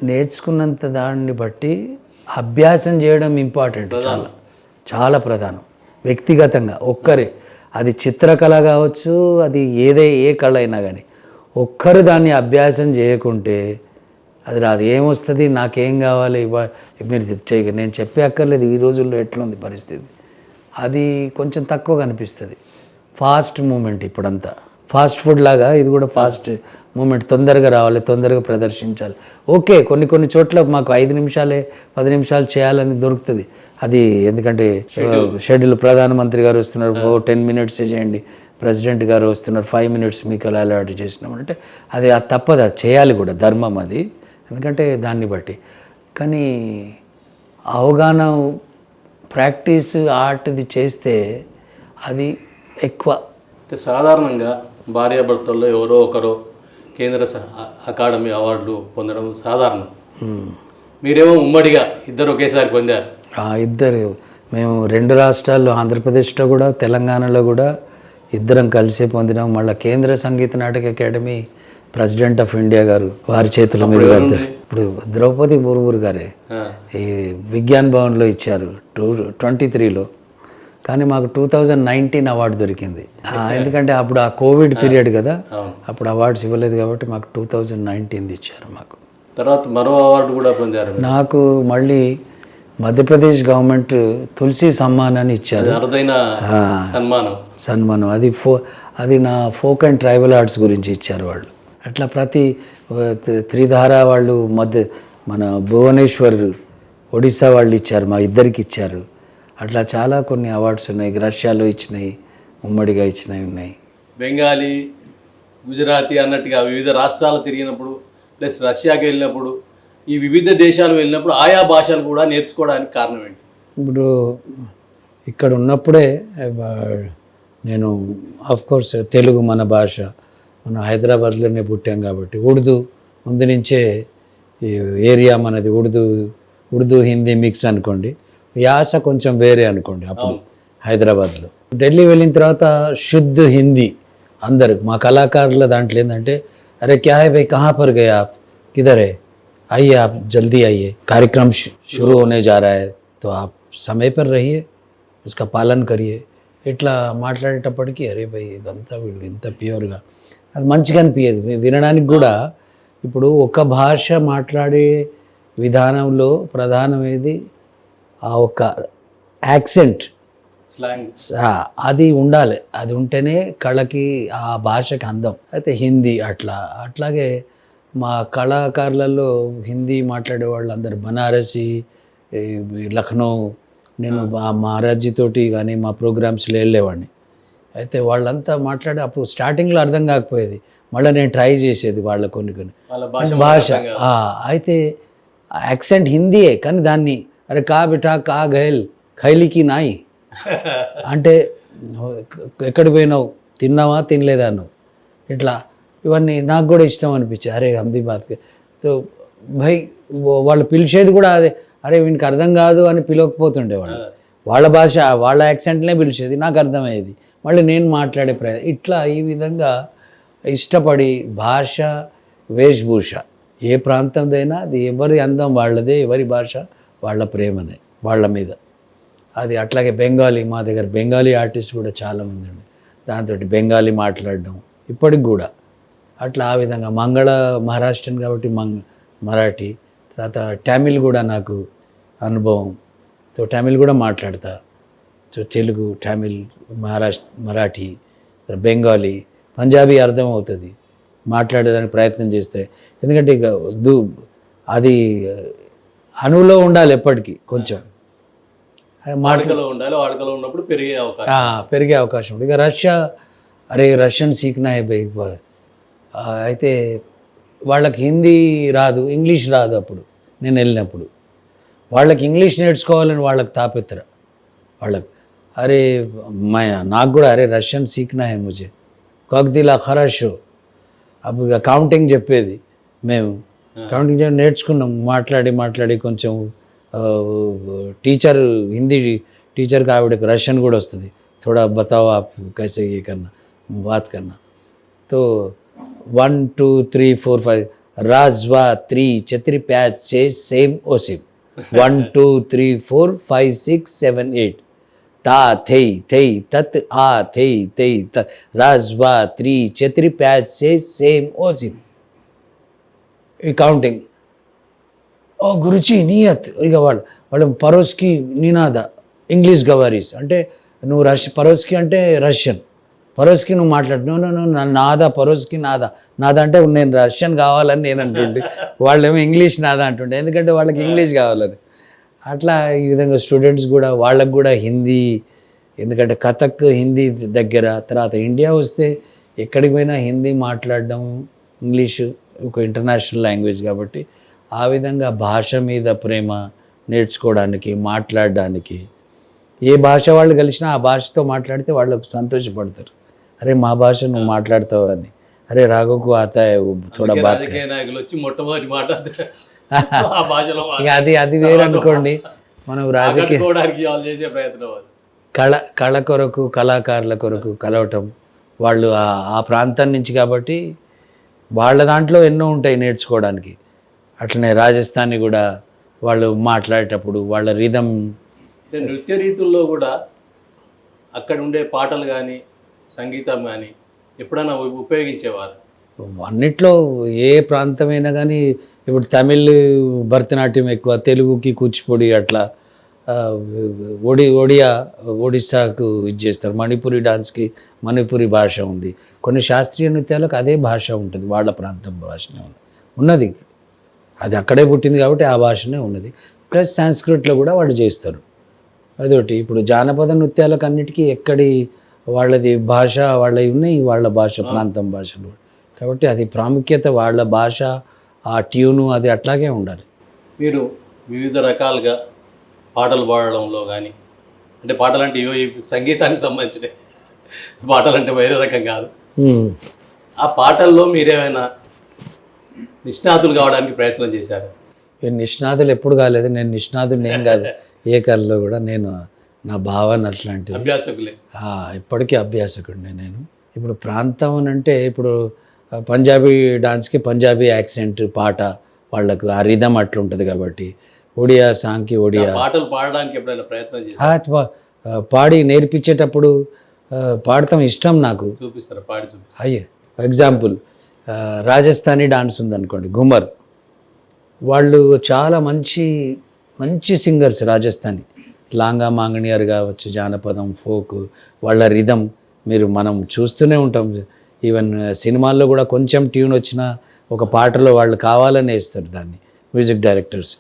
నేర్చుకున్నంత దాన్ని బట్టి అభ్యాసం చేయడం ఇంపార్టెంట్, చాలా చాలా ప్రధానం. వ్యక్తిగతంగా ఒక్కరే అది చిత్రకళ కావచ్చు, అది ఏ కళ అయినా కానీ ఒక్కరు దాన్ని అభ్యాసం చేయకుంటే అది రాదు. ఏమొస్తుంది, నాకేం కావాలి, మీరు చేయగలరు, నేను చెప్పే అక్కర్లేదు. ఈ రోజుల్లో ఎట్లుంది పరిస్థితి, అది కొంచెం తక్కువ కనిపిస్తుంది. ఫాస్ట్ మూమెంట్ ఇప్పుడంతా, ఫాస్ట్ ఫుడ్ లాగా ఇది కూడా ఫాస్ట్ మూమెంట్, తొందరగా రావాలి, తొందరగా ప్రదర్శించాలి. ఓకే, కొన్ని చోట్ల మాకు 5 నిమిషాలే 10 నిమిషాలు చేయాలని దొరుకుతుంది. అది ఎందుకంటే షెడ్యూల్, ప్రధానమంత్రి గారు వస్తున్నారు 10 మినిట్స్ చేయండి, ప్రెసిడెంట్ గారు వస్తున్నారు 5 మినిట్స్ మీకు అలా అలవాటు చేసినామంటే అది తప్పదు, అది చేయాలి కూడా, ధర్మం అది. ఎందుకంటే దాన్ని బట్టి. కానీ అవగాహన, ప్రాక్టీస్, ఆర్ట్ది చేస్తే అది ఎక్కువ. అంటే సాధారణంగా భార్యాభర్తల్లో ఎవరో ఒకరు కేంద్ర అకాడమీ అవార్డులు పొందడం సాధారణం. మీరేమో ఉమ్మడిగా ఇద్దరు ఒకేసారి పొందారు. ఇద్దరు, మేము 2 రాష్ట్రాల్లో, ఆంధ్రప్రదేశ్లో కూడా తెలంగాణలో కూడా ఇద్దరం కలిసే పొందినాం. మళ్ళీ కేంద్ర Sangeet Natak academy president of India గారు వారి చేతుల మీదుగా ఇప్పుడు ద్రౌపది ముర్ము గారే ఈ విజ్ఞాన్ భవన్లో ఇచ్చారు 2023లో. కానీ మాకు 2019 అవార్డు దొరికింది. ఎందుకంటే అప్పుడు ఆ కోవిడ్ పీరియడ్ కదా, అప్పుడు అవార్డ్స్ ఇవ్వలేదు కాబట్టి మాకు 2019 ఇచ్చారు. మాకు తర్వాత మరో అవార్డు కూడా పొందారు. నాకు మళ్ళీ మధ్యప్రదేశ్ గవర్నమెంట్ తులసి సమ్మాన్ అని ఇచ్చారు, అరుదైన సన్మానం. అది నా ఫోక్ అండ్ ట్రైబల్ ఆర్ట్స్ గురించి ఇచ్చారు వాళ్ళు. అట్లా ప్రతి త్రిధార వాళ్ళు మన భువనేశ్వర్ ఒడిశా వాళ్ళు ఇచ్చారు, మా ఇద్దరికి ఇచ్చారు. అట్లా చాలా కొన్ని అవార్డ్స్ ఉన్నాయి. రష్యాలో ఇచ్చినాయి, ఉమ్మడిగా ఇచ్చినవి ఉన్నాయి. బెంగాలీ, గుజరాతీ అన్నట్టుగా వివిధ రాష్ట్రాలు తిరిగినప్పుడు, ప్లస్ రష్యాకి వెళ్ళినప్పుడు, ఈ వివిధ దేశాలు వెళ్ళినప్పుడు ఆయా భాషలు కూడా నేర్చుకోవడానికి కారణం ఏంటి? ఇప్పుడు ఇక్కడ ఉన్నప్పుడే నేను ఆఫ్కోర్స్ తెలుగు మన భాష, మన హైదరాబాద్లోనే పుట్టాం కాబట్టి ఉర్దూ ముందు నుంచే, ఈ ఏరియా మనది ఉర్దూ హిందీ మిక్స్ అనుకోండి, యాస కొంచెం వేరే అనుకోండి. అప్పుడు హైదరాబాద్లో, ఢిల్లీ వెళ్ళిన తర్వాత శుద్ధ హిందీ అందరు మా కళాకారుల దాంట్లో ఏంటంటే, అరే క్యా హై భాయ్, కహా పర్ గయే ఆప్, కిధర్ హై, आइए आप जल्दी आइए, कार्यक्रम शुरू होने जा रहा है तो आप समय पर रहिए, उसका पालन करिए. ఇట్లా మాట్లాడేటప్పటికీ అరే భయ్ ఇదంతా వీళ్ళు ఇంత ప్యూర్గా, అది మంచిగా అనిపించేది వినడానికి కూడా. ఇప్పుడు ఒక భాష మాట్లాడే విధానంలో ప్రధానమైనది ఆ ఒక్క యాక్సెంట్, స్లాంగ్, అది ఉండాలి. అది ఉంటేనే కళకి, ఆ భాషకి అందం. అయితే హిందీ అట్లాగే మా కళాకారులలో హిందీ మాట్లాడే వాళ్ళు అందరు బనారసి, లక్నో, నేను మా మహారాజీతోటి కానీ మా ప్రోగ్రామ్స్లో వెళ్ళేవాడిని. అయితే వాళ్ళంతా మాట్లాడే అప్పుడు స్టార్టింగ్లో అర్థం కాకపోయేది, మళ్ళీ నేను ట్రై చేసేది వాళ్ళ కొన్ని భాష. అయితే యాక్సెంట్ హిందీయే, కానీ దాన్ని అరే కా బిటా కా గైల్ ఖైలికి నాయి అంటే ఎక్కడ పోయినావు, తిన్నావా తినలేదా నువ్వు, ఇట్లా ఇవన్నీ నాకు కూడా ఇష్టం అనిపించాయి. అరే హందీ బాత్ తో భయ్, వాళ్ళు పిలిచేది కూడా అదే, అరే వీనికి అర్థం కాదు అని పిలవకపోతుండే వాళ్ళు, వాళ్ళ భాష వాళ్ళ యాక్సెంట్నే పిలిచేది, నాకు అర్థమయ్యేది, మళ్ళీ నేను మాట్లాడే ప్రయత్నం. ఇట్లా ఈ విధంగా ఇష్టపడి భాష, వేషభూష ఏ ప్రాంతందైనా అది ఎవరి అందం వాళ్ళదే, ఎవరి భాష వాళ్ళ ప్రేమనే వాళ్ళ మీద. అది అట్లాగే బెంగాలీ, మా దగ్గర బెంగాలీ ఆర్టిస్ట్ కూడా చాలామంది ఉండి దాంతో బెంగాలీ మాట్లాడడం ఇప్పటికి కూడా. అట్లా ఆ విధంగా మంగళ మహారాష్ట్రన్ కాబట్టి మరాఠీ, తర్వాత తమిళ్ కూడా నాకు అనుభవం, సో తమిళ్ కూడా మాట్లాడతా. సో తెలుగు, తమిళ్, మరాఠీ, బెంగాలీ, పంజాబీ అర్థం అవుతుంది మాట్లాడేదానికి ప్రయత్నం చేస్తే. ఎందుకంటే ఇక అది అణువులో ఉండాలి ఎప్పటికీ, కొంచెం వాడుకలో ఉండాలి, వాడుకలో ఉన్నప్పుడు పెరిగే అవకాశం ఉంది. ఇక రష్యన్ సీక్నా హై భయ్, అయితే వాళ్ళకి హిందీ రాదు, ఇంగ్లీష్ రాదు. అప్పుడు నేను వెళ్ళినప్పుడు వాళ్ళకి ఇంగ్లీష్ నేర్చుకోవాలని వాళ్ళకి తాపెత్తర. వాళ్ళకి అరే నాకు కూడా అరే రష్యన్ సీక్నా హై ముझे, కగ్దిలా ఖరాషో. అప్పుడు ఇక కౌంటింగ్ చెప్పేది, మేము కౌంటింగ్ నేర్చుకున్నాం, మాట్లాడి కొంచెం. టీచర్, హిందీ టీచర్ ఆవిడకి రష్యన్ కూడా వస్తుంది, థోడా బతాओ आप कैसे ये करना बात करना. तो 1 2 3 4 5 राजवा 3 4 5 6 7 ओसिम 1 2 3 4 5 6 7 8 తా థై థై తత్ ఆ థై థై తత్ రాజ్వా త్రీ చత్రి ప్యాచ్ సే సేమ్ ఓసిమ్. ఈ కౌంటింగ్. ఓ గురుచి నియత్. ఇక వాళ్ళు పరోస్కి నినాద ఇంగ్లీష్ గవారీస్ అంటే నువ్వు పరోస్కి అంటే రష్యన్, పరోస్కి నువ్వు మాట్లాడు. నువ్వు నాదా పరోస్కి నాదా. నాదా అంటే నేను రష్యన్ కావాలని నేను అంటుండే, వాళ్ళేమో ఇంగ్లీష్ నాదా అంటుండే, ఎందుకంటే వాళ్ళకి ఇంగ్లీష్ కావాలని. అట్లా ఈ విధంగా స్టూడెంట్స్ కూడా వాళ్ళకు కూడా హిందీ, ఎందుకంటే కథక్ హిందీ దగ్గర, తర్వాత ఇండియా వస్తే ఎక్కడికి పోయినా హిందీ మాట్లాడడం, ఇంగ్లీషు ఒక ఇంటర్నేషనల్ లాంగ్వేజ్ కాబట్టి ఆ విధంగా భాష మీద ప్రేమ నేర్చుకోవడానికి, మాట్లాడడానికి, ఏ భాష వాళ్ళు కలిసినా ఆ భాషతో మాట్లాడితే వాళ్ళు సంతోషపడతారు. అరే మా భాష నువ్వు మాట్లాడతావు అని, అరే రాఘవకు ఆతా థోడా బాత్. రాజకీయ నాయకులు వచ్చి మొట్టమొదటి మాట్లాడతారు ఆ భాషలో. ఇక అది వేరు అనుకోండి. మనం రాజకీయ వాళ్ళు చేసే ప్రయత్నం కళ కొరకు, కళాకారుల కొరకు కలవటం, వాళ్ళు ఆ ప్రాంతం నుంచి కాబట్టి వాళ్ళ దాంట్లో ఎన్నో ఉంటాయి నేర్చుకోవడానికి. అట్లనే రాజస్థానీ కూడా వాళ్ళు మాట్లాడేటప్పుడు వాళ్ళ రిధం, నృత్య రీతుల్లో కూడా అక్కడ ఉండే పాటలు కానీ సంగీతం కానీ ఎప్పుడైనా ఉపయోగించేవారు? అన్నిట్లో ఏ ప్రాంతమైనా కానీ, ఇప్పుడు తమిళ్ భరతనాట్యం ఎక్కువ, తెలుగుకి కూచిపూడి అట్లా, ఒడిస్సాకు ఇది చేస్తారు, మణిపురి డాన్స్కి మణిపురి భాష ఉంది, కొన్ని శాస్త్రీయ నృత్యాలకు అదే భాష ఉంటుంది, వాళ్ళ ప్రాంతం భాషనే ఉన్నది, అది అక్కడే పుట్టింది కాబట్టి ఆ భాషనే ఉన్నది. ప్లస్ సాంస్క్రిట్లో కూడా వాళ్ళు చేస్తారు అదొకటి. ఇప్పుడు జానపద నృత్యాలకు అన్నిటికీ ఎక్కడి వాళ్ళది భాష వాళ్ళవి ఉన్నాయి, వాళ్ళ భాష ప్రాంతం భాషలు కాబట్టి అది ప్రాముఖ్యత, వాళ్ళ భాష ఆ ట్యూను అది అట్లాగే ఉండాలి. మీరు వివిధ రకాలుగా పాటలు పాడడంలో కానీ, అంటే పాటలు అంటే ఇవో సంగీతానికి సంబంధించినవి, పాటలు అంటే వేరే రకం కాదు, ఆ పాటల్లో మీరేమైనా నిష్ణాతులు కావడానికి ప్రయత్నం చేశారు? నిష్ణాతులు ఎప్పుడు కాలేదు, నేను నిష్ణాతుడు నేను కాదు ఏ కళలో కూడా, నేను నా భావన అట్లాంటిది, అభ్యాసకులే, ఇప్పటికీ అభ్యాసకుడిని నేను. ఇప్పుడు ప్రాంతం అని అంటే ఇప్పుడు పంజాబీ డాన్స్కి పంజాబీ యాక్సెంట్ పాట, వాళ్ళకు ఆ రిధం అట్లుంటుంది కాబట్టి, ఒడియా సాంగ్కి ఒడియా పాటలు పాడడానికి ఎప్పుడైనా ప్రయత్నం చేశారు? పాడి నేర్పించేటప్పుడు పాడటం ఇష్టం నాకు. చూపిస్తారా? పాడి చూపిస్తారు. అయ్యే ఎగ్జాంపుల్ రాజస్థానీ డాన్స్ ఉందనుకోండి, ఘుమర్, వాళ్ళు చాలా మంచి మంచి సింగర్స్ రాజస్థానీ, లాంగా మాంగణియార్ కావచ్చు, జానపదం, ఫోక్, వాళ్ళ రిధం మనం చూస్తూనే ఉంటాం. ఈవెన్ సినిమాల్లో కూడా కొంచెం ట్యూన్ వచ్చినా ఒక పాటలో వాళ్ళు కావాలని వేస్తారు దాన్ని మ్యూజిక్ డైరెక్టర్స్.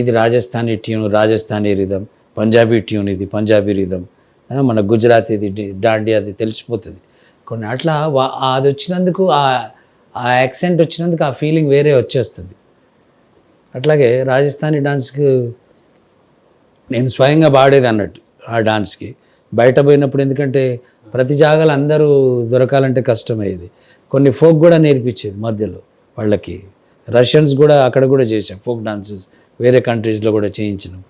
ఇది Rajasthani tune, Rajasthani rhythm, Punjabi tune, ఇది పంజాబీ రిధం, మన గుజరాత్ ఇది డాండి, అది తెలిసిపోతుంది కొన్ని. అట్లా అది వచ్చినందుకు, ఆ యాక్సెంట్ వచ్చినందుకు ఆ ఫీలింగ్ వేరే వచ్చేస్తుంది. అట్లాగే రాజస్థానీ డాన్స్కి నేను స్వయంగా పాడేది అన్నట్టు, ఆ డాన్స్కి బయట పోయినప్పుడు, ఎందుకంటే ప్రతి జాగాలు అందరూ దొరకాలంటే కష్టమయ్యేది. కొన్ని ఫోక్ కూడా నేర్పించేది మధ్యలో వాళ్ళకి, రష్యన్స్ కూడా అక్కడ కూడా చేసాం ఫోక్ డాన్సెస్, వేరే కంట్రీస్లో కూడా చేయించినాం.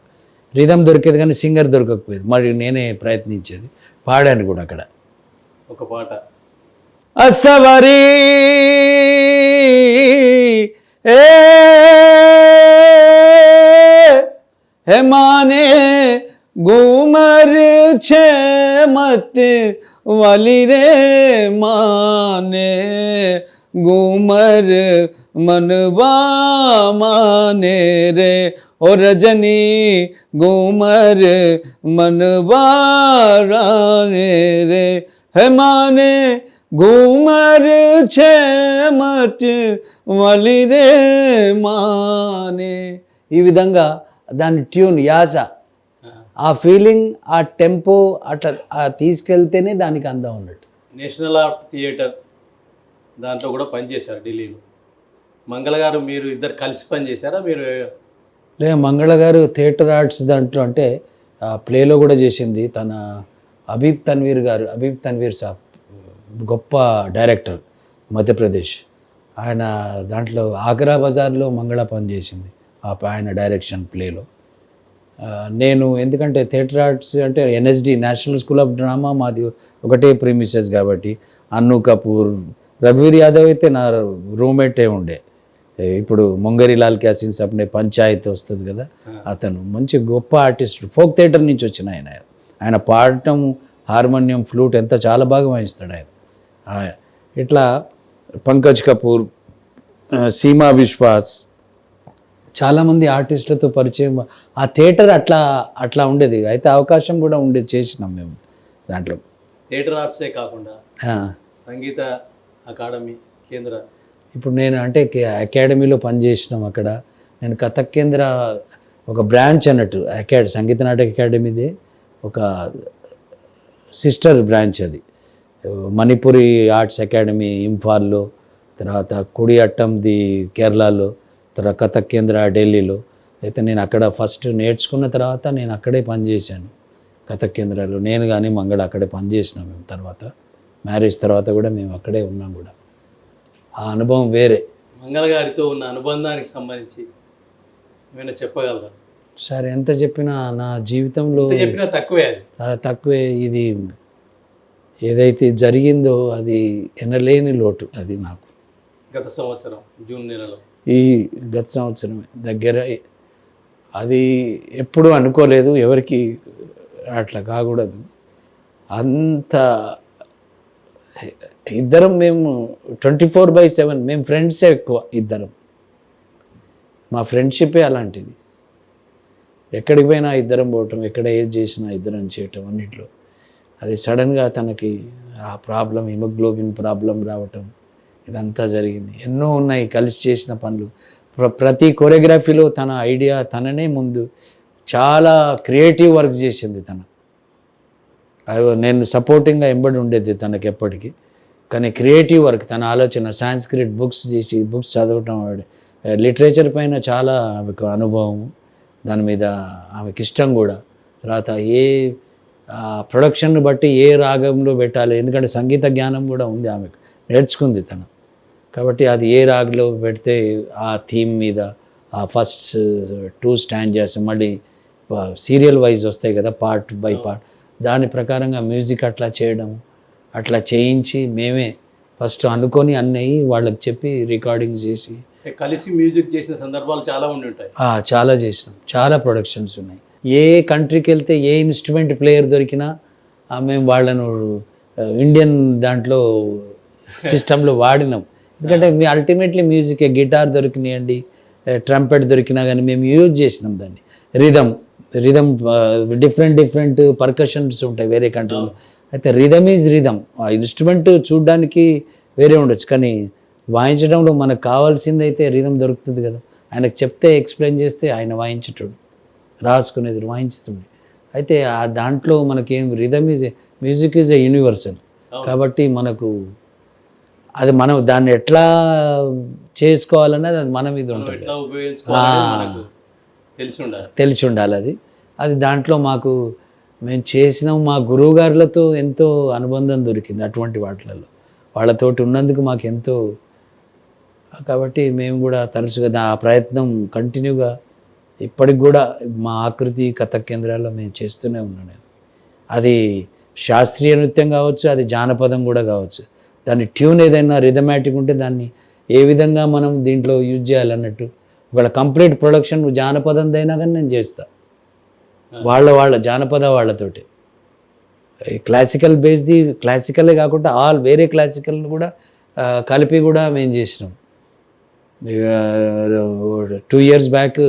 రిధం దొరికేది కానీ సింగర్ దొరకకపోయేది, మరి నేనే ప్రయత్నించేది, పాడాను కూడా అక్కడ ఒక పాట. అసవరి हे माने घूमर छे मत वाली रे माने घूमर मनवा माने रे ओ रजनी घूमर मनवा राने रे हे माने घूमर छे मत वाली रे माने. ఈ విధంగా దాని ట్యూన్, యాస, ఆ ఫీలింగ్, ఆ టెంపో అట్లా తీసుకెళ్తేనే దానికి అందం ఉన్నట్టు. నేషనల్ ఆర్ట్ థియేటర్ దాంట్లో కూడా పనిచేశారు ఢిల్లీలో. మంగళ గారు మీరు ఇద్దరు కలిసి పనిచేశారా? మీరు మంగళ గారు థియేటర్ ఆర్ట్స్ దాంట్లో అంటే ప్లేలో కూడా చేసింది. తన అబీబ్ తన్వీర్ సాబ్ గొప్ప డైరెక్టర్, మధ్యప్రదేశ్. ఆయన దాంట్లో ఆగ్రా బజార్లో మంగళ పనిచేసింది ఆయన డైరెక్షన్ ప్లేలో. నేను ఎందుకంటే థియేటర్ ఆర్ట్స్ అంటే NSD, national school of drama మాది ఒకటే ప్రీమిసెస్ కాబట్టి, అన్ను కపూర్, రఘువీర్ యాదవ్ అయితే నా రూమ్మేటే ఉండే. ఇప్పుడు ముంగరిలాల్ క్యాసిన్ సప్నే పంచాయత్ వస్తుంది కదా, అతను మంచి గొప్ప ఆర్టిస్ట్, ఫోక్ థియేటర్ నుంచి వచ్చిన ఆయన. ఆయన పాడటం, హార్మోనియం, ఫ్లూట్ ఎంత చాలా బాగా వాయిస్తాడు ఆయన. ఇట్లా పంకజ్ కపూర్, సీమా విశ్వాస్, చాలామంది ఆర్టిస్టులతో పరిచయం. ఆ థియేటర్ అట్లా ఉండేది. అయితే అవకాశం కూడా ఉండేది, చేసినాం మేము దాంట్లో. థియేటర్ ఆర్ట్సే కాకుండా సంగీత అకాడమీ కేంద్ర, ఇప్పుడు నేను అంటే అకాడమీలో పనిచేసినాం అక్కడ. నేను కథక్ కేంద్ర ఒక బ్రాంచ్ అన్నట్టు, సంగీత నాటక అకాడమీదే ఒక సిస్టర్ బ్రాంచ్ అది. మణిపురి ఆర్ట్స్ అకాడమీ ఇంఫాల్లో, తర్వాత కుడియట్టంది కేరళలో, తర్వాత కథక్ కేంద్ర ఢిల్లీలో. అయితే నేను అక్కడ ఫస్ట్ నేర్చుకున్న తర్వాత నేను అక్కడే పనిచేశాను కథక్ కేంద్రాలో. నేను కానీ మంగళ అక్కడే పనిచేసినాం మేము. తర్వాత మ్యారేజ్ తర్వాత కూడా మేము అక్కడే ఉన్నాం కూడా. ఆ అనుభవం వేరే. మంగళ గారితో ఉన్న అనుబంధానికి సంబంధించి ఏమైనా చెప్పగలరా? సరే, ఎంత చెప్పినా నా జీవితంలో చెప్పినా తక్కువే. అది తక్కువే. ఇది ఏదైతే జరిగిందో అది ఎనలేని లోటు. అది నాకు గత సంవత్సరం జూన్ నెలలో, ఈ గత సంవత్సరమే దగ్గర. అది ఎప్పుడూ అనుకోలేదు, ఎవరికి అట్లా కాకూడదు. అంత ఇద్దరం మేము 24/7 మేము ఫ్రెండ్సే ఎక్కువ ఇద్దరం. మా ఫ్రెండ్షిప్పే అలాంటిది. ఎక్కడికి పోయినా ఇద్దరం పోవటం, ఎక్కడ ఏది చేసినా ఇద్దరం చేయటం అన్నిట్లో. అది సడన్గా తనకి ఆ ప్రాబ్లం, హిమోగ్లోబిన్ ప్రాబ్లం రావటం, ఇదంతా జరిగింది. ఎన్నో ఉన్నాయి కలిసి చేసిన పనులు. ప్రతి కొరియోగ్రఫీలో తన ఐడియా, తననే ముందు చాలా క్రియేటివ్ వర్క్ చేసింది తను. నేను సపోర్టింగ్గా ఎంబడి ఉండేది తనకి ఎప్పటికీ. కానీ క్రియేటివ్ వర్క్, తన ఆలోచన, సాంస్క్రిట్ బుక్స్ చేసి బుక్స్ చదవటం, లిటరేచర్ పైన చాలా ఆమెకు అనుభవం, దాని మీద ఆమెకి ఇష్టం కూడా. తర్వాత ఏ ప్రొడక్షన్ను బట్టి ఏ రాగంలో పెట్టాలి, ఎందుకంటే సంగీత జ్ఞానం కూడా ఉంది ఆమెకు, నేర్చుకుంది తను. కాబట్టి అది ఏ రాగంలో పెడితే ఆ థీమ్ మీద ఆ ఫస్ట్ 2 స్టాంజర్స్ మళ్ళీ సీరియల్ వైజ్ వస్తాయి కదా, పార్ట్ బై పార్ట్, దాని ప్రకారంగా మ్యూజిక్ అట్లా చేయడం, అట్లా చేయించి మేమే ఫస్ట్ అనుకొని అన్నయ్యి వాళ్ళకి చెప్పి రికార్డింగ్ చేసి కలిసి మ్యూజిక్ చేసిన సందర్భాలు చాలా ఉండి ఉంటాయి. చాలా చేసినాం, చాలా ప్రొడక్షన్స్ ఉన్నాయి. ఏ కంట్రీకి వెళ్తే ఏ ఇన్స్ట్రుమెంట్ ప్లేయర్ దొరికినా మేము వాళ్ళను ఇండియన్ దాంట్లో సిస్టంలో వాడినాం. ఎందుకంటే మీ అల్టిమేట్లీ మ్యూజిక్, గిటార్ దొరికినాయండి, ట్రంపెట్ దొరికినా కానీ మేము యూజ్ చేసినాం దాన్ని. రిథమ్ డిఫరెంట్ పర్కషన్స్ ఉంటాయి వేరే కంట్రీలో. అయితే రిథమ్ ఈజ్ రిథమ్. ఆ ఇన్స్ట్రుమెంట్ చూడడానికి వేరే ఉండొచ్చు, కానీ వాయించడంలో మనకు కావాల్సింది అయితే రిథమ్ దొరుకుతుంది కదా. ఆయనకు చెప్తే, ఎక్స్ప్లెయిన్ చేస్తే ఆయన వాయించేటోడు, రాసుకునేది వాయించుతుంది. అయితే ఆ దాంట్లో మనకేం rhythm music is a universal. కాబట్టి మనకు అది మనం దాన్ని ఎట్లా చేసుకోవాలనేది అది మన మీద ఉంటుంది, తెలిసి ఉండాలి. అది దాంట్లో మాకు మేము చేసినాం. మా గురువు గారులతో ఎంతో అనుబంధం దొరికింది అటువంటి వాటిలలో, వాళ్ళతోటి ఉన్నందుకు మాకు ఎంతో. కాబట్టి మేము కూడా తరచుగా ఆ ప్రయత్నం కంటిన్యూగా ఇప్పటికి కూడా మా ఆకృతి కథక్ కేంద్రాల్లో మేము చేస్తూనే ఉన్నాను. అది శాస్త్రీయ నృత్యం కావచ్చు, అది జానపదం కూడా కావచ్చు. దాని ట్యూన్ ఏదైనా రిథమాటిక్ ఉంటే దాన్ని ఏ విధంగా మనం దీంట్లో యూజ్ చేయాలన్నట్టు వాళ్ళ కంప్లీట్ ప్రొడక్షన్ జానపదందైనా కానీ నేను చేస్తాను. వాళ్ళ జానపద వాళ్ళతోటి క్లాసికల్ బేస్ది, క్లాసికలే కాకుండా వేరే క్లాసికల్ని కూడా కలిపి కూడా మేము చేసినాం. 2 years బ్యాక్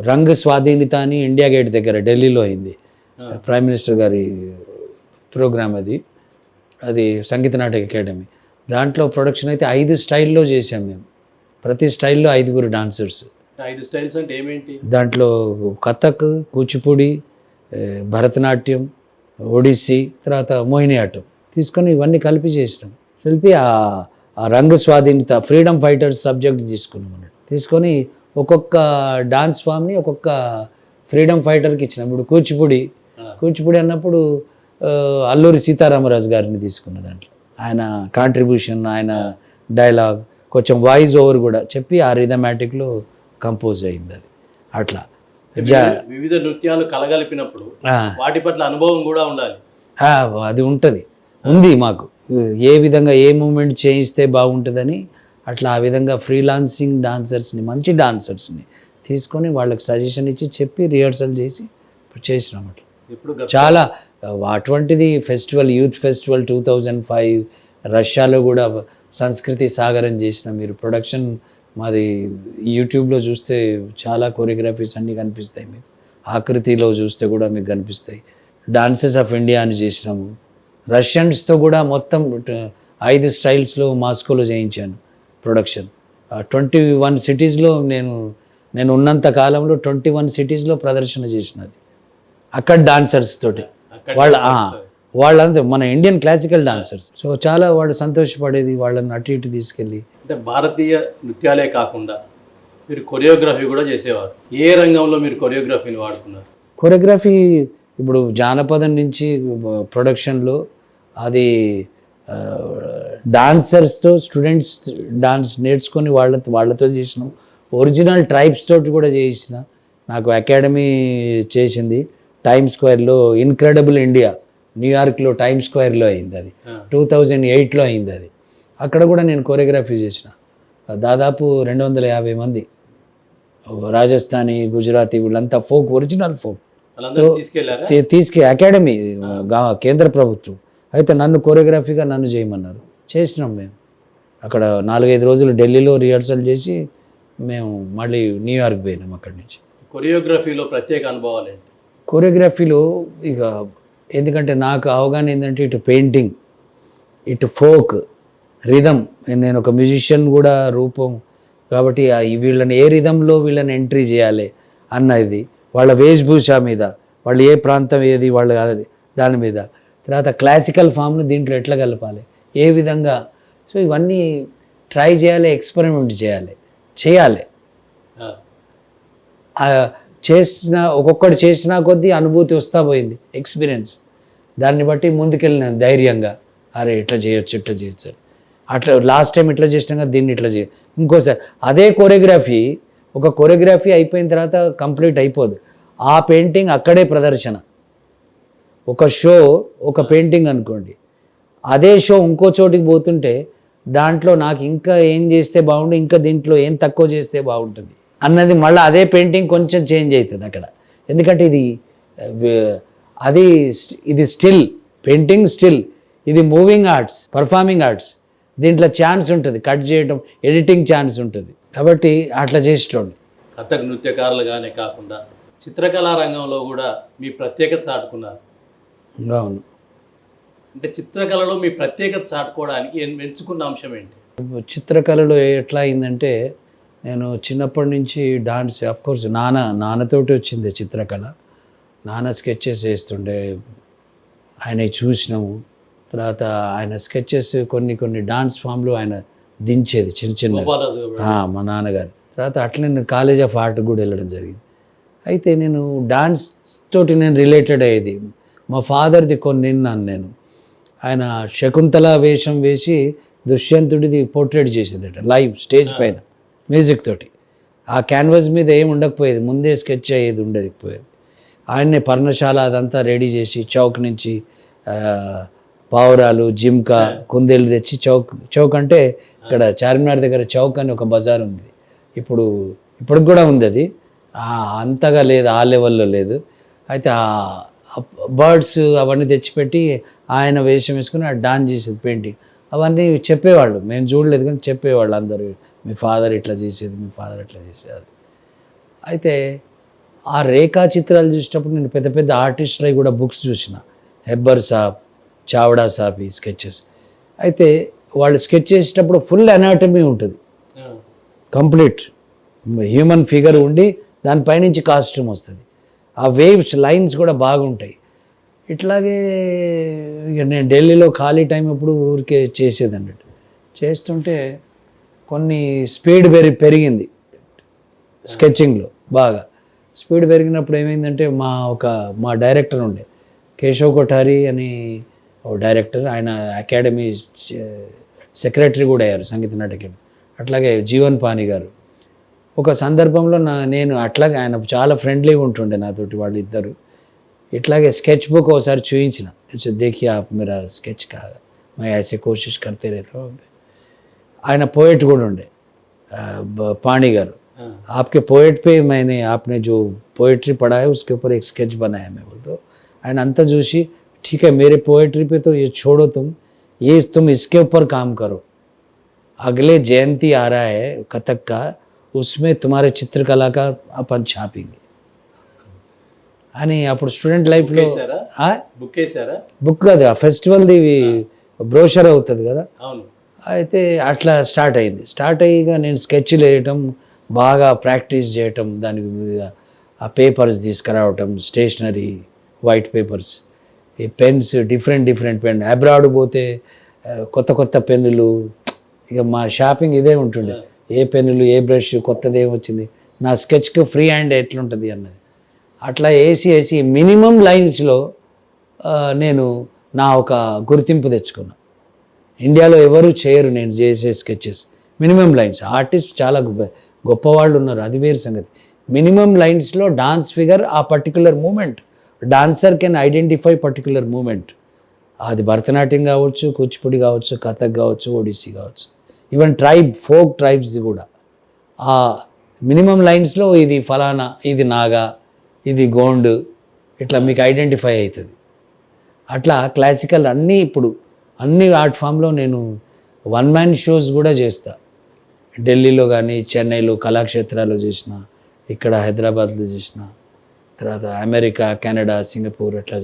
రంగ్ స్వాధీనిత అని ఇండియా గేట్ దగ్గర ఢిల్లీలో అయింది. ప్రైమ్ మినిస్టర్ గారి ప్రోగ్రామ్ అది సంగీత నాటక అకాడమీ. దాంట్లో ప్రొడక్షన్ అయితే 5 స్టైల్లో చేసాం మేము. ప్రతి స్టైల్లో 5 డాన్సర్స్. 5 స్టైల్స్ అంటే ఏమేంటి? దాంట్లో కథక్, కూచిపూడి, భరతనాట్యం, ఒడిస్సీ, తర్వాత మోహినియాట్టం తీసుకొని ఇవన్నీ కలిపి చేసినాం. ఆ రంగ స్వాధీనత, ఫ్రీడమ్ ఫైటర్స్ సబ్జెక్ట్ తీసుకున్నాం అన్నట్టు. తీసుకొని ఒక్కొక్క డాన్స్ ఫామ్ని ఒక్కొక్క ఫ్రీడమ్ ఫైటర్కి ఇచ్చినాం. ఇప్పుడు కూచిపూడి అన్నప్పుడు అల్లూరి సీతారామరాజు గారిని తీసుకున్న దాంట్లో ఆయన కాంట్రిబ్యూషన్, ఆయన డైలాగ్, కొంచెం వాయిస్ ఓవర్ కూడా చెప్పి ఆ రిథమాటిక్లో కంపోజ్ అయింది. అది అట్లా వివిధ నృత్యాలు కలగలిపినప్పుడు వాటి పట్ల అనుభవం కూడా ఉండాలి. అది ఉంది మాకు. ఏ విధంగా ఏ మూమెంట్ చేయిస్తే బాగుంటుందని అట్లా ఆ విధంగా ఫ్రీలాన్సింగ్ డాన్సర్స్ని, మంచి డాన్సర్స్ని తీసుకొని వాళ్ళకి సజెషన్ ఇచ్చి చెప్పి రిహర్సల్ చేసి చేసినాం. అట్లా ఇప్పుడు చాలా అటువంటిది ఫెస్టివల్, యూత్ ఫెస్టివల్ 2005 రష్యాలో కూడా సంస్కృతి సాగరం చేసిన మీరు ప్రొడక్షన్ మాది యూట్యూబ్లో చూస్తే చాలా కొరియోగ్రఫీస్ అన్నీ కనిపిస్తాయి మీకు. ఆకృతిలో చూస్తే కూడా మీకు కనిపిస్తాయి. డాన్సెస్ ఆఫ్ ఇండియా అని చేసినాము. రష్యన్స్తో కూడా మొత్తం 5 స్టైల్స్లో మాస్కోలో చేయించాను ప్రొడక్షన్. 21 సిటీస్లో నేను ఉన్నంత కాలంలో 21 సిటీస్లో ప్రదర్శన చేసినది అక్కడ డాన్సర్స్ తోటి. వాళ్ళంతా మన ఇండియన్ క్లాసికల్ డాన్సర్స్. సో చాలా వాళ్ళు సంతోషపడేది, వాళ్ళని అటు ఇటు తీసుకెళ్ళి. అంటే భారతీయ నృత్యాలే కాకుండా మీరు కొరియోగ్రఫీ కూడా చేసేవారు. ఏ రంగంలో మీరు కొరియోగ్రఫీని వాడుకున్నారు? కొరియోగ్రఫీ ఇప్పుడు జానపదం నుంచి ప్రొడక్షన్లో అది డాన్సర్స్తో స్టూడెంట్స్ డాన్స్ నేర్చుకొని వాళ్ళతో చేసినాం. ఒరిజినల్ ట్రైబ్స్ తోటి కూడా చేసిన. నాకు అకాడమీ చేసింది టైమ్ స్క్వేర్లో, ఇన్క్రెడిబుల్ ఇండియా న్యూయార్క్లో టైమ్ స్క్వేర్లో అయింది. అది 2008లో అయింది. అది అక్కడ కూడా నేను కొరియోగ్రఫీ చేసిన. దాదాపు 250 మంది రాజస్థానీ, గుజరాతీ వీళ్ళంతా ఫోక్, ఒరిజినల్ ఫోక్ అకాడమీ కేంద్ర ప్రభుత్వం. అయితే నన్ను కొరియోగ్రఫీగా నన్ను చేయమన్నారు. చేసినాం మేము. అక్కడ 4-5 రోజులు ఢిల్లీలో రిహర్సల్ చేసి మేము మళ్ళీ న్యూయార్క్ పోయినాం. అక్కడి నుంచి కొరియోగ్రఫీలో ప్రత్యేక అనుభవాలు ఏంటి? కొరియోగ్రఫీలో ఇక ఎందుకంటే నాకు అవగాహన ఏంటంటే ఇటు పెయింటింగ్, ఇటు ఫోక్, రిథమ్. నేను ఒక మ్యూజిషియన్ కూడా రూపం కాబట్టి వీళ్ళని ఏ రిథంలో వీళ్ళని ఎంట్రీ చేయాలి అన్నది, వాళ్ళ వేషభూష మీద, వాళ్ళు ఏ ప్రాంతం ఏది వాళ్ళ దాని మీద, తర్వాత క్లాసికల్ ఫామ్ను దీంట్లో ఎట్లా కలపాలి, ఏ విధంగా. సో ఇవన్నీ ట్రై చేయాలి, ఎక్స్పెరిమెంట్ చేయాలి. ఒక్కొక్కటి చేసినా కొద్దీ అనుభూతి వస్తూ పోయింది, ఎక్స్పీరియన్స్. దాన్ని బట్టి ముందుకెళ్ళిన ధైర్యంగా, అరే ఇట్లా చేయొచ్చు. అట్లా లాస్ట్ టైం ఇట్లా చేసినాక దీన్ని ఇట్లా ఇంకోసారి అదే కొరియోగ్రఫీ అయిపోయిన తర్వాత కంప్లీట్ అయిపోదు. ఆ పెయింటింగ్ అక్కడే ప్రదర్శన. ఒక షో, ఒక పెయింటింగ్ అనుకోండి, అదే షో ఇంకో చోటికి పోతుంటే దాంట్లో నాకు ఇంకా ఏం చేస్తే బాగుంటుంది, ఇంకా దీంట్లో ఏం తక్కువ చేస్తే బాగుంటుంది అన్నది మళ్ళీ అదే పెయింటింగ్ కొంచెం చేంజ్ అవుతుంది అక్కడ. ఎందుకంటే ఇది స్టిల్ పెయింటింగ్, స్టిల్ ఇది మూవింగ్ ఆర్ట్స్, పర్ఫార్మింగ్ ఆర్ట్స్. దీంట్లో ఛాన్స్ ఉంటుంది, కట్ చేయడం, ఎడిటింగ్ ఛాన్స్ ఉంటుంది. కాబట్టి అట్లా చేసేటోండి. కథక్ నృత్యకారులుగానే కాకుండా చిత్రకళా రంగంలో కూడా మీ ప్రత్యేకత చాటుకున్నారు. అవును. అంటే చిత్రకళలో మీ ప్రత్యేకత చాటుకోవడానికి ఎంచుకున్న అంశం ఏంటి? చిత్రకళలో ఎట్లా అయిందంటే, నేను చిన్నప్పటి నుంచి డాన్స్, అఫ్కోర్స్ నాన్నతోటి వచ్చింది చిత్రకళ. నాన్న స్కెచెస్ వేస్తుండే, ఆయన చూసినాము. తర్వాత ఆయన స్కెచెస్ కొన్ని డాన్స్ ఫామ్లో ఆయన దించేది చిన్న మా నాన్నగారు. తర్వాత అట్లనే నేను కాలేజ్ ఆఫ్ ఆర్ట్ కూడా వెళ్ళడం జరిగింది. అయితే నేను డాన్స్ తోటి నేను రిలేటెడ్ అయ్యేది. మా ఫాదర్ది కొన్ని విన్నాను నేను. ఆయన శకుంతల వేషం వేసి దుష్యంతుడిది పోర్ట్రేట్ చేసేదట లైవ్ స్టేజ్ పైన మ్యూజిక్ తోటి. ఆ క్యాన్వాస్ మీద ఏమి ఉండకపోయేది, ముందే స్కెచ్ అయ్యేది ఉండకపోయేది. ఆయన్నే పర్ణశాల అదంతా రెడీ చేసి చౌక్ నుంచి పావురాలు, జిమ్కా, కుందేళ్ళు తెచ్చి చౌక్ అంటే ఇక్కడ చార్మినార్ దగ్గర చౌక్ అని ఒక బజార్ ఉంది. ఇప్పటికి కూడా ఉంది. అది అంతగా లేదు, ఆ లెవెల్లో లేదు. అయితే బర్డ్స్ అవన్నీ తెచ్చిపెట్టి ఆయన వేషం వేసుకుని ఆ డాన్స్ చేసేది, పెయింటింగ్ అవన్నీ చెప్పేవాళ్ళు. మేము చూడలేదు కానీ చెప్పేవాళ్ళు అందరూ, మీ ఫాదర్ ఇట్లా చేసేది, మీ ఫాదర్ ఇట్లా చేసేది. అయితే ఆ రేఖా చిత్రాలు చూసినప్పుడు నేను పెద్ద పెద్ద ఆర్టిస్టులు కూడా బుక్స్ చూసిన, హెబ్బర్ సాబ్, చావడా సాబ్ ఈ స్కెచెస్. అయితే వాళ్ళు స్కెచ్ చేసేటప్పుడు ఫుల్ అనాటమీ ఉంటుంది, కంప్లీట్ హ్యూమన్ ఫిగర్ ఉండి దానిపైనుంచి కాస్ట్యూమ్ వస్తుంది. ఆ వేవ్స్, లైన్స్ కూడా బాగుంటాయి. ఇట్లాగే ఇక నేను ఢిల్లీలో ఖాళీ టైం ఎప్పుడు ఊరికే చేసేది అన్నట్టు. చేస్తుంటే కొన్ని స్పీడ్ పెరిగింది స్కెచింగ్లో బాగా. స్పీడ్ పెరిగినప్పుడు ఏమైందంటే మా డైరెక్టర్ ఉండే కేశవ్ కొఠారి అని ఓ డైరెక్టర్, ఆయన అకాడమీ సెక్రటరీ కూడా అయ్యారు, సంగీత నాట్య అకాడమీ. అట్లాగే జీవన్ పాని గారు. ఒక సందర్భంలో నేను అట్లాగే ఆయన చాలా ఫ్రెండ్లీగా ఉంటుండే నాతోటి వాళ్ళిద్దరు. ఇట్లాగే స్కెచ్ బుక్ ఒకసారి చూపించిన, దేఖియే ఆప్ మేరా స్కెచ్ కా మై ఐసే కోషిష్ కర్తే రేతా. ఆయన పోయిట్ కూడా ఉండే పాణి గారు. आपके पोएट पे मैंने आपने जो पोएट्री पढ़ा है उसके ऊपर एक स्केच बनाया मैं बोलते. ఆయన అంతా చూసి ठीक है मेरे पोएट्री पे तो ये छोड़ो ये तुम इसके ऊपर काम करो, अगले जयंती आ रहा है कथक का, उसमें तुम्हारे चित्रकला का अपन छापेंगे అని అప్పుడు స్టూడెంట్ లైఫ్లో వేసారా బుక్ వేసారా? బుక్ కాదు, ఆ ఫెస్టివల్ది బ్రోషర్ అవుతుంది కదా, అవును. అయితే అట్లా స్టార్ట్ అయింది. స్టార్ట్ అయ్యిగా నేను స్కెచ్లు వేయటం, బాగా ప్రాక్టీస్ చేయటం, దాని మీద ఆ పేపర్స్ తీసుకురావటం, స్టేషనరీ వైట్ పేపర్స్, ఈ పెన్స్ డిఫరెంట్ పెన్, అబ్రాడ్ పోతే కొత్త కొత్త పెన్నులు, ఇక మా షాపింగ్ ఇదే ఉంటుండే, ఏ పెన్నులు ఏ బ్రష్ కొత్తది ఏమొచ్చింది, నా స్కెచ్కి ఫ్రీ హ్యాండ్ ఎట్లుంటుంది అన్నది, అట్లా వేసి మినిమం లైన్స్లో నేను నా ఒక గుర్తింపు తెచ్చుకున్నా. ఇండియాలో ఎవరు చేయరు నేను చేసే స్కెచెస్, మినిమం లైన్స్. ఆర్టిస్ట్ చాలా గొప్పవాళ్ళు ఉన్నారు, అది వేరు సంగతి. మినిమం లైన్స్లో డాన్స్ ఫిగర్, ఆ particular moment, dancer can identify particular moment. అది భరతనాట్యం కావచ్చు, కూచిపూడి కావచ్చు, కథక్ కావచ్చు, ఒడిస్సీ కావచ్చు, ఈవెన్ ఫోక్ ట్రైబ్స్ది కూడా ఆ మినిమం లైన్స్లో ఇది ఫలానా, ఇది నాగా, ఇది గోండ్, ఇట్లా మీకు ఐడెంటిఫై అవుతుంది. అట్లా క్లాసికల్ అన్నీ ఇప్పుడు అన్ని ఆర్ట్ ఫామ్లో నేను వన్ మ్యాన్ షోస్ కూడా చేస్తా. ఢిల్లీలో కానీ, చెన్నైలో కళాక్షేత్రాల్లో చేసిన, ఇక్కడ హైదరాబాద్లో చేసిన, తర్వాత అమెరికా, కెనడా, సింగపూర్ అట్లా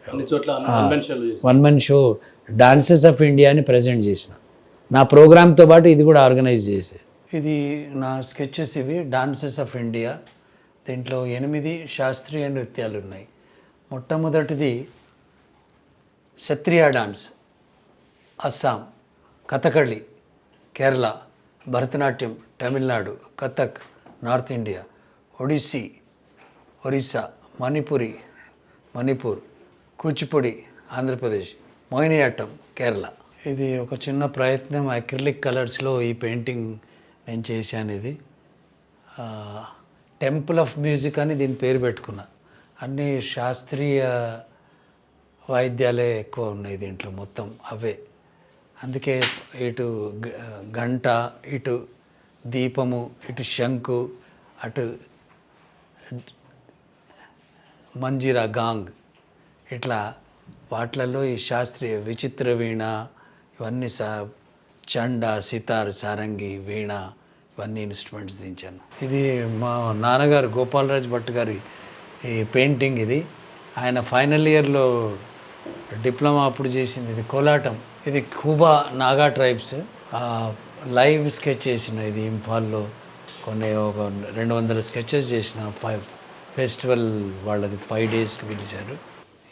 అన్ని చోట్ల one man show dances of India అని ప్రజెంట్ చేసిన. నా ప్రోగ్రామ్తో పాటు ఇది కూడా ఆర్గనైజ్ చేసేది. ఇది నా స్కెచెస్, ఇవి డాన్సెస్ ఆఫ్ ఇండియా. దీంట్లో 8 శాస్త్రీయ నృత్యాలు ఉన్నాయి. మొట్టమొదటిది Sattriya dance, Assam, Kathakali Kerala, Bharatanatyam Tamil Nadu, Kathak north India, Odissi Orissa, Manipur, Kuchipudi Andhra Pradesh, Mohiniyattam Kerala. ఇది ఒక చిన్న ప్రయత్నం, అక్రిలిక్ కలర్స్లో ఈ పెయింటింగ్ నేను చేశాను. ఇది టెంపుల్ ఆఫ్ మ్యూజిక్ అని దీని పేరు పెట్టుకున్నా. అన్ని శాస్త్రీయ వాయిద్యాలే ఎక్కువ ఉన్నాయి దీంట్లో, మొత్తం అవే. అందుకే ఇటు గంట, ఇటు దీపము, ఇటు శంకు, అటు మంజీరా, గాంగ్, ఇట్లా వాటిలలో ఈ శాస్త్రీయ విచిత్ర వీణ, ఇవన్నీ చండ, సితార్, సారంగి, వీణ, ఇవన్నీ ఇన్స్ట్రుమెంట్స్ దించాను. ఇది మా నాన్నగారు గోపాలరాజ్ భట్ గారి ఈ పెయింటింగ్. ఇది ఆయన ఫైనల్ ఇయర్లో డిప్లొమా అప్పుడు చేసింది. ఇది కోలాటం, ఇది కుబా నాగా ట్రైబ్స్ లైవ్ స్కెచ్ చేసిన. ఇది ఇంఫాల్లో కొన్ని ఒక 200 స్కెచెస్ చేసిన. 5 ఫెస్టివల్ వాళ్ళది 5 డేస్కి పిలిచారు.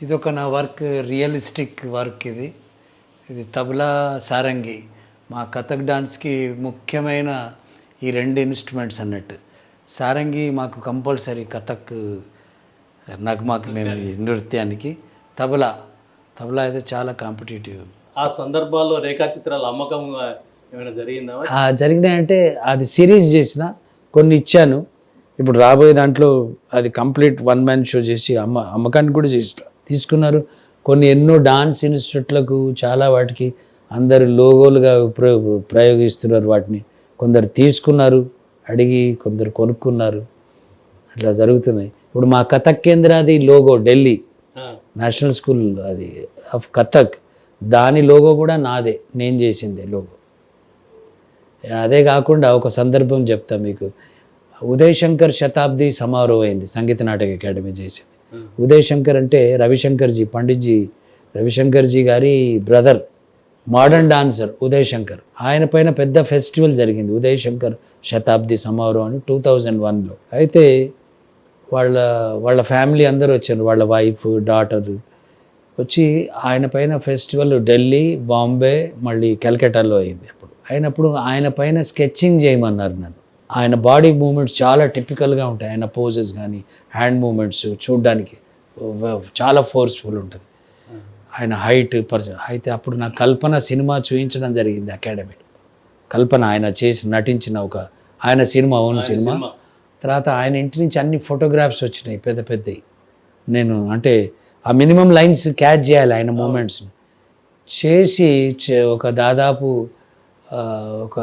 ఇది ఒక నా వర్క్, రియలిస్టిక్ వర్క్. ఇది తబలా, సారంగి, మా కథక్ డాన్స్కి ముఖ్యమైన ఈ 2 ఇన్స్ట్రుమెంట్స్ అన్నట్టు. సారంగి మాకు కంపల్సరీ కథక్ నగ్మాకి, మేము నృత్యానికి. తబలా అయితే చాలా కాంపిటేటివ్. ఆ సందర్భాల్లో రేఖాచిత్రాల అమ్మకం ఏమైనా జరిగిందా? జరిగినాయంటే అది సిరీస్ చేసిన, కొన్ని ఇచ్చాను. ఇప్పుడు రాబోయే దాంట్లో అది కంప్లీట్ వన్ మ్యాన్ షో చేసి అమ్మకానికి కూడా చేసిన, తీసుకున్నారు. కొన్ని ఎన్నో డాన్స్ ఇన్స్టిట్యూట్లకు, చాలా వాటికి అందరు లోగోలుగా ప్రయోగిస్తున్నారు వాటిని. కొందరు తీసుకున్నారు అడిగి, కొందరు కొనుక్కున్నారు, అట్లా జరుగుతున్నాయి. ఇప్పుడు మా కథక్ కేంద్రాది లోగో ఢిల్లీ నేషనల్ స్కూల్ అది ఆఫ్ కథక్, దాని లోగో కూడా నాదే, నేను చేసిందే లోగో. అదే కాకుండా ఒక సందర్భం చెప్తా మీకు. ఉదయ్ శంకర్ శతాబ్ది సమారోహం అయింది, సంగీత నాటక అకాడమీ చేసింది. ఉదయ్ శంకర్ అంటే రవిశంకర్జీ, పండిట్జీ రవిశంకర్జీ గారి brother, modern dancer Uday Shankar. ఆయన పైన పెద్ద ఫెస్టివల్ జరిగింది, ఉదయ్ శంకర్ శతాబ్ది సమారోహం అని 2001లో. అయితే వాళ్ళ ఫ్యామిలీ అందరూ వచ్చారు, వాళ్ళ వైఫ్, డాటర్ వచ్చి ఆయన పైన ఫెస్టివల్ ఢిల్లీ, బాంబే, మళ్ళీ కలకట్టాలో అయింది. అయినప్పుడు ఆయన పైన స్కెచ్చింగ్ చేయమన్నారు నన్ను. ఆయన బాడీ మూమెంట్స్ చాలా టిపికల్గా ఉంటాయి, ఆయన పోజెస్ కానీ హ్యాండ్ మూమెంట్స్ చూడడానికి చాలా ఫోర్స్ఫుల్ ఉంటుంది. ఆయన హైట్ పర్సన్. అయితే అప్పుడు నా కల్పన సినిమా చూపించడం జరిగింది అకాడమీలో. కల్పన ఆయన నటించిన ఒక ఆయన సినిమా, ఓన్ సినిమా. తర్వాత ఆయన ఇంటి నుంచి అన్ని ఫోటోగ్రాఫ్స్ వచ్చినాయి పెద్ద పెద్దవి. నేను అంటే ఆ మినిమం లైన్స్ క్యాచ్ చేయాలి ఆయన మూమెంట్స్ని చేసి, ఒక దాదాపు ఒక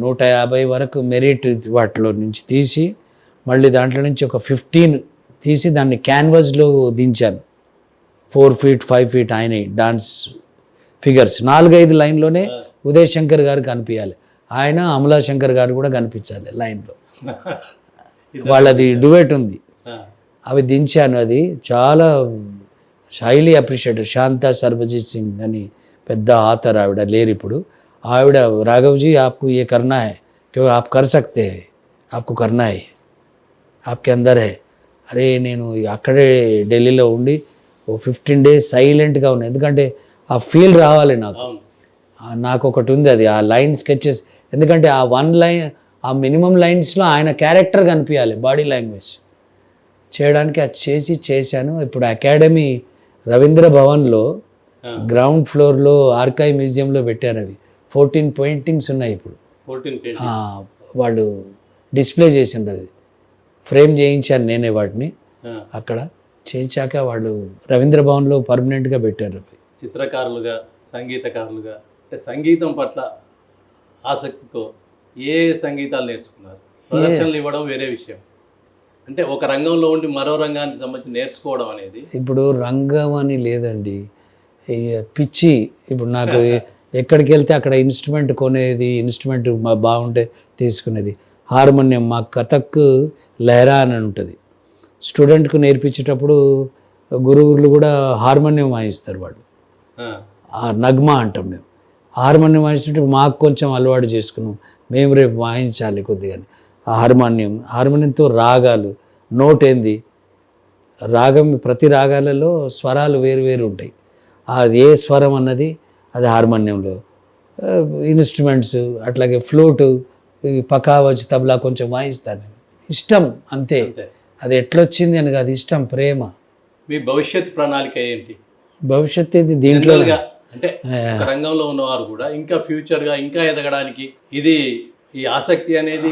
150 వరకు మెరిట్ వాటిలో నుంచి తీసి, మళ్ళీ దాంట్లో నుంచి ఒక 15 తీసి దాన్ని క్యాన్వాస్లో దించాను. 4 feet 5 feet ఆయన డాన్స్ ఫిగర్స్ 4-5 లైన్లోనే ఉదయ్ శంకర్ గారు కనిపించాలి, ఆయన అమలా శంకర్ గారు కూడా కనిపించాలి లైన్లో. వాళ్ళది డువెట్ ఉంది, అవి దించాను. అది చాలా హైలీ అప్రిషియేటెడ్. శాంతా సర్బజీత్ సింగ్ అని పెద్ద ఆథర్, ఆవిడ లేరు ఇప్పుడు. ఆవిడ రాఘవ్జీ ఆప్కు ఏ కర్నా హై, క్యో ఆప్ కర్ సక్తే హై, ఆప్కు కర్నా హై, ఆప్కే అందర్ హై. అరే నేను అక్కడే ఢిల్లీలో ఉండి 15 days సైలెంట్గా ఉన్నాను, ఎందుకంటే ఆ ఫీల్ రావాలి నాకు. నాకు ఒకటి ఉంది అది, ఆ లైన్ స్కెచెస్, ఎందుకంటే ఆ 1 line ఆ మినిమం లైన్స్లో ఆయన క్యారెక్టర్ కనిపించాలి, బాడీ లాంగ్వేజ్ చేయడానికి. అది చేశాను. ఇప్పుడు అకాడమీ రవీంద్ర భవన్లో గ్రౌండ్ ఫ్లోర్లో ఆర్కైవ్ మ్యూజియంలో పెట్టారు. అవి 14 పెయింటింగ్స్ ఉన్నాయి ఇప్పుడు. వాళ్ళు డిస్ప్లే చేసిండ్రు, అది ఫ్రేమ్ చేయించాను నేనే వాటిని. అక్కడ చేయించాక వాళ్ళు రవీంద్ర భవన్లో పర్మనెంట్గా పెట్టారు. అవి చిత్రకారులుగా, సంగీతకారులుగా, అంటే సంగీతం పట్ల ఆసక్తితో ఏ సంగీతాలు నేర్చుకున్నారు? ప్రదర్శనలు ఇవ్వడం వేరే విషయం, అంటే ఒక రంగంలో ఉండి మరో రంగానికి సంబంధించి నేర్చుకోవడం అనేది. ఇప్పుడు రంగం అని లేదండి, పిచ్చి. ఇప్పుడు నాకు ఎక్కడికి వెళ్తే అక్కడ ఇన్స్ట్రుమెంట్ కొనేది, ఇన్స్ట్రుమెంట్ బాగుంటే తీసుకునేది. హార్మోనియం, మా కథక్ లహరా అని ఉంటుంది, స్టూడెంట్కు నేర్పించేటప్పుడు గురువులు కూడా హార్మోనియం వాయిస్తారు. వాళ్ళు నగ్మా అంటాం మేము. హార్మోనియం వాయించేటప్పుడు మాకు కొంచెం అలవాటు చేసుకున్నాం, మేము రేపు వాయించాలి కొద్దిగా. ఆ హార్మోనియంతో రాగాలు, నోట్ ఏంది, రాగం, ప్రతి రాగాలలో స్వరాలు వేరు వేరు ఉంటాయి. అది ఏ స్వరం అన్నది అది హార్మోనియంలో. ఇన్స్ట్రుమెంట్స్ అట్లాగే ఫ్లూటు, పకావచ్, తబలా కొంచెం వాయిస్తాను నేను. ఇష్టం అంతే, అది ఎట్లొచ్చింది అని కాదు, ఇష్టం, ప్రేమ. మీ భవిష్యత్ ప్రణాళిక ఏంటి? భవిష్యత్ ఇది దీంట్లో, అంటే ఒక రంగంలో ఉన్నవారు కూడా ఇంకా ఫ్యూచర్గా ఇంకా ఎదగడానికి ఇది ఈ ఆసక్తి అనేది,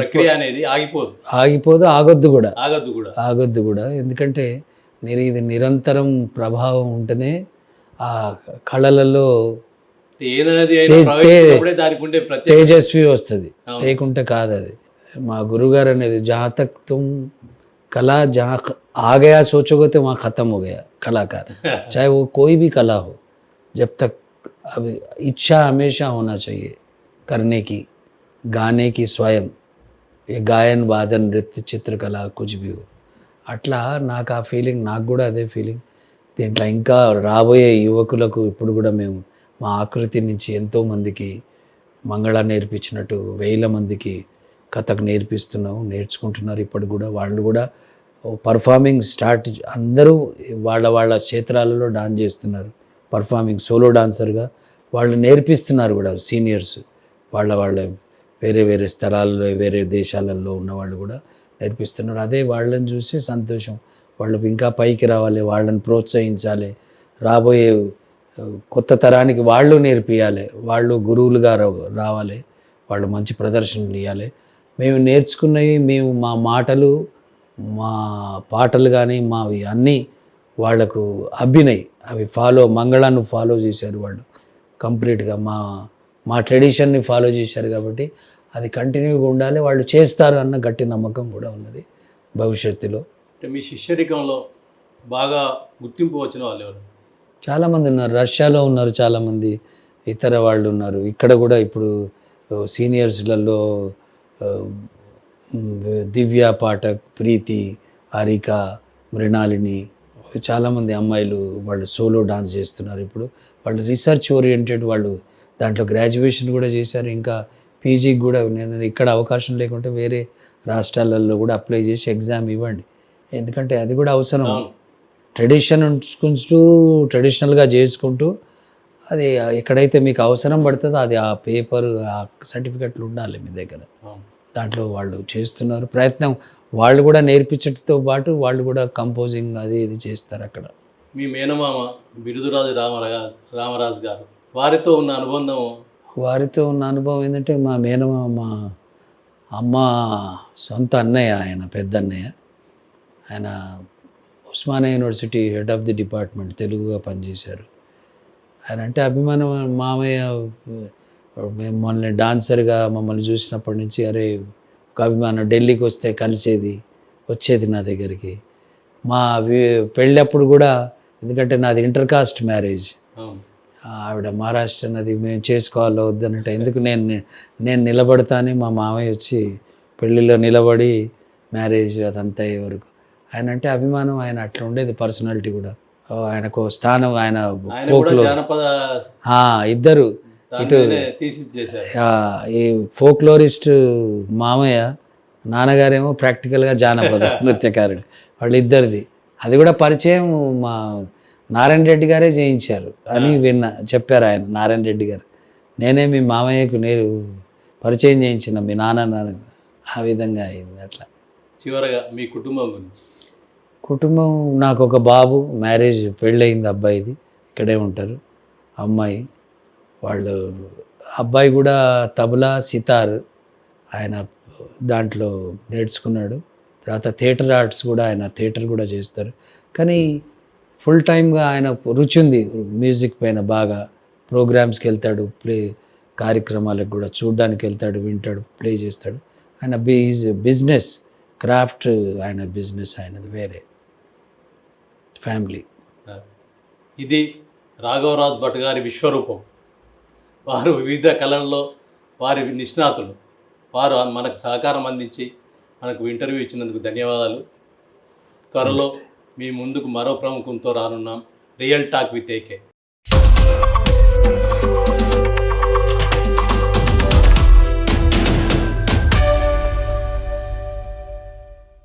ప్రక్రియ అనేది ఆగిపోదు, ఆగొద్దు కూడా. ఎందుకంటే ఇది నిరంతరం ప్రభావం ఉంటేనే ఆ కళలలో తేజస్వి వస్తుంది, లేకుంటే కాదు. అది మా గురుగారు అనేది, జहाँ तक तुम कला जहाँ आ गया सोचोगे तो वहाँ ख़त्म हो गया कलाकार, चाहे वो कोई भी कला हो, जब तक अब इच्छा हमेशा होना चाहिए करने की, गाने की, स्वयं ये गायन वादन नृत्य చిత్రకళ कुछ भी हो. అట్లా నాకు ఆ ఫీలింగ్, నాకు కూడా అదే ఫీలింగ్. దీంట్లో ఇంకా రాబోయే యువకులకు ఇప్పుడు కూడా మేము మా ఆకృతి నుంచి ఎంతోమందికి మంగళ నేర్పించినట్టు 1000 మందికి కథకు నేర్చుకుంటున్నారు. ఇప్పటికి కూడా వాళ్ళు కూడా పర్ఫార్మింగ్ స్టార్ట్, అందరూ వాళ్ళ క్షేత్రాలలో డాన్స్ చేస్తున్నారు, పర్ఫార్మింగ్ సోలో డాన్సర్గా వాళ్ళు నేర్పిస్తున్నారు కూడా. సీనియర్స్ వాళ్ళ వేరే స్థలాల్లో, వేరే దేశాలలో ఉన్న వాళ్ళు కూడా నేర్పిస్తున్నారు. అదే వాళ్ళని చూసి సంతోషం. వాళ్ళు ఇంకా పైకి రావాలి, వాళ్ళని ప్రోత్సహించాలి, రాబోయే కొత్త తరానికి వాళ్ళు నేర్పియాలి, వాళ్ళు గురువులుగా రావాలి, వాళ్ళు మంచి ప్రదర్శనలు ఇవ్వాలి. మేము నేర్చుకున్నవి, మేము మా మాటలు, మా పాటలు కానీ మావి అన్నీ వాళ్లకు అభినయ్, అవి మంగళాన్ని ఫాలో చేశారు వాళ్ళు కంప్లీట్గా. మా ట్రెడిషన్ని ఫాలో చేశారు కాబట్టి అది కంటిన్యూగా ఉండాలి, వాళ్ళు చేస్తారు అన్న గట్టి నమ్మకం కూడా ఉన్నది భవిష్యత్తులో. అంటే మీ శిష్యరికంలో బాగా గుర్తింపు వచ్చిన వాళ్ళు ఎవరు? చాలామంది ఉన్నారు, రష్యాలో ఉన్నారు, చాలామంది ఇతర వాళ్ళు ఉన్నారు. ఇక్కడ కూడా ఇప్పుడు సీనియర్స్లలో దివ్య పాఠక్, ప్రీతి, హారిక, మృణాలిని, చాలామంది అమ్మాయిలు వాళ్ళు సోలో డాన్స్ చేస్తున్నారు. ఇప్పుడు వాళ్ళు రీసెర్చ్ ఓరియంటెడ్, వాళ్ళు దాంట్లో గ్రాడ్యుయేషన్ కూడా చేశారు, ఇంకా పీజీకి కూడా. నేను ఇక్కడ అవకాశం లేకుంటే వేరే రాష్ట్రాలలో కూడా అప్లై చేసి ఎగ్జామ్ ఇవ్వండి, ఎందుకంటే అది కూడా అవసరం. ట్రెడిషన్ ఉంచుకుంటూ ట్రెడిషనల్గా చేసుకుంటూ, అది ఎక్కడైతే మీకు అవసరం పడుతుందో అది ఆ పేపర్, ఆ సర్టిఫికెట్లు ఉండాలి మీ దగ్గర. దాంట్లో వాళ్ళు చేస్తున్నారు ప్రయత్నం. వాళ్ళు కూడా నేర్పించడంతో పాటు వాళ్ళు కూడా కంపోజింగ్ అది ఇది చేస్తారు అక్కడ. మీ మేనమామ బిరుదురాజు రామరాజు గారు, వారితో ఉన్న అనుబంధం ఏంటంటే, మా మేనమామ మా అమ్మ సొంత అన్నయ్య, ఆయన పెద్ద అన్నయ్య. ఆయన Osmania university head of the department తెలుగుగా పనిచేశారు. ఆయన అంటే అభిమానం. మామయ్య మేము మనల్ని డాన్సర్గా మమ్మల్ని చూసినప్పటి నుంచి అరే ఒక అభిమానం. ఢిల్లీకి వస్తే వచ్చేది నా దగ్గరికి. మా పెళ్ళప్పుడు కూడా ఎందుకంటే నాది ఇంటర్ కాస్ట్ మ్యారేజ్. అవును. ఆవిడ మహారాష్ట్ర నది మేము చేసుకోవాలో వద్దన్నట్టు ఎందుకు నేను నిలబడతానే మా మామయ్య వచ్చి పెళ్ళిలో నిలబడి మ్యారేజ్ అదంతా అయ్యే వరకు. ఆయన అంటే అభిమానం, ఆయన అట్లా ఉండేది పర్సనాలిటీ కూడా. ఆయనకు స్థానం, ఆయన ఆయన కూడా ఫోక్లో జానపద ఇద్దరు దాంట్లోనే తీసి చేశారు. ఈ ఫోక్లోరిస్ట్ మామయ్య, నాన్నగారేమో ప్రాక్టికల్గా జానపద నృత్యకారుడు. వాళ్ళిద్దరిది అది కూడా పరిచయం మా నారాయణ రెడ్డి గారే చేయించారు అని చెప్పారు ఆయన. నారాయణ రెడ్డి గారు నేనే మీ మామయ్యకు నేను పరిచయం చేయించిన మీ నాన్న. ఆ విధంగా అయింది అట్లా. చివరగా మీ కుటుంబం గురించి. కుటుంబం, నాకు ఒక బాబు, మ్యారేజ్ పెళ్ళయింది అబ్బాయిది, ఇక్కడే ఉంటారు. అమ్మాయి వాళ్ళు, అబ్బాయి కూడా తబలా సితార్ ఆయన దాంట్లో నేర్చుకున్నాడు. తర్వాత థియేటర్ ఆర్ట్స్ కూడా, ఆయన థియేటర్ కూడా చేస్తారు. కానీ ఫుల్ టైమ్గా ఆయన రుచి ఉంది మ్యూజిక్ పైన. బాగా ప్రోగ్రామ్స్కి వెళ్తాడు, ప్లే కార్యక్రమాలకు కూడా చూడ్డానికి వెళ్తాడు, వింటాడు, ప్లే చేస్తాడు. ఆయన బిజినెస్ క్రాఫ్ట్, ఆయన బిజినెస్ ఆయనది వేరే, ఫ్యామిలీ. ఇది రాఘవరాజు భట్ గారి విశ్వరూపం. వారు వివిధ కళల్లో వారి నిష్ణాతులు. వారు మనకు సహకారం అందించి మనకు ఇంటర్వ్యూ ఇచ్చినందుకు ధన్యవాదాలు. త్వరలో మీ ముందుకు మరో ప్రముఖంతో రానున్నాం. Real talk with AK.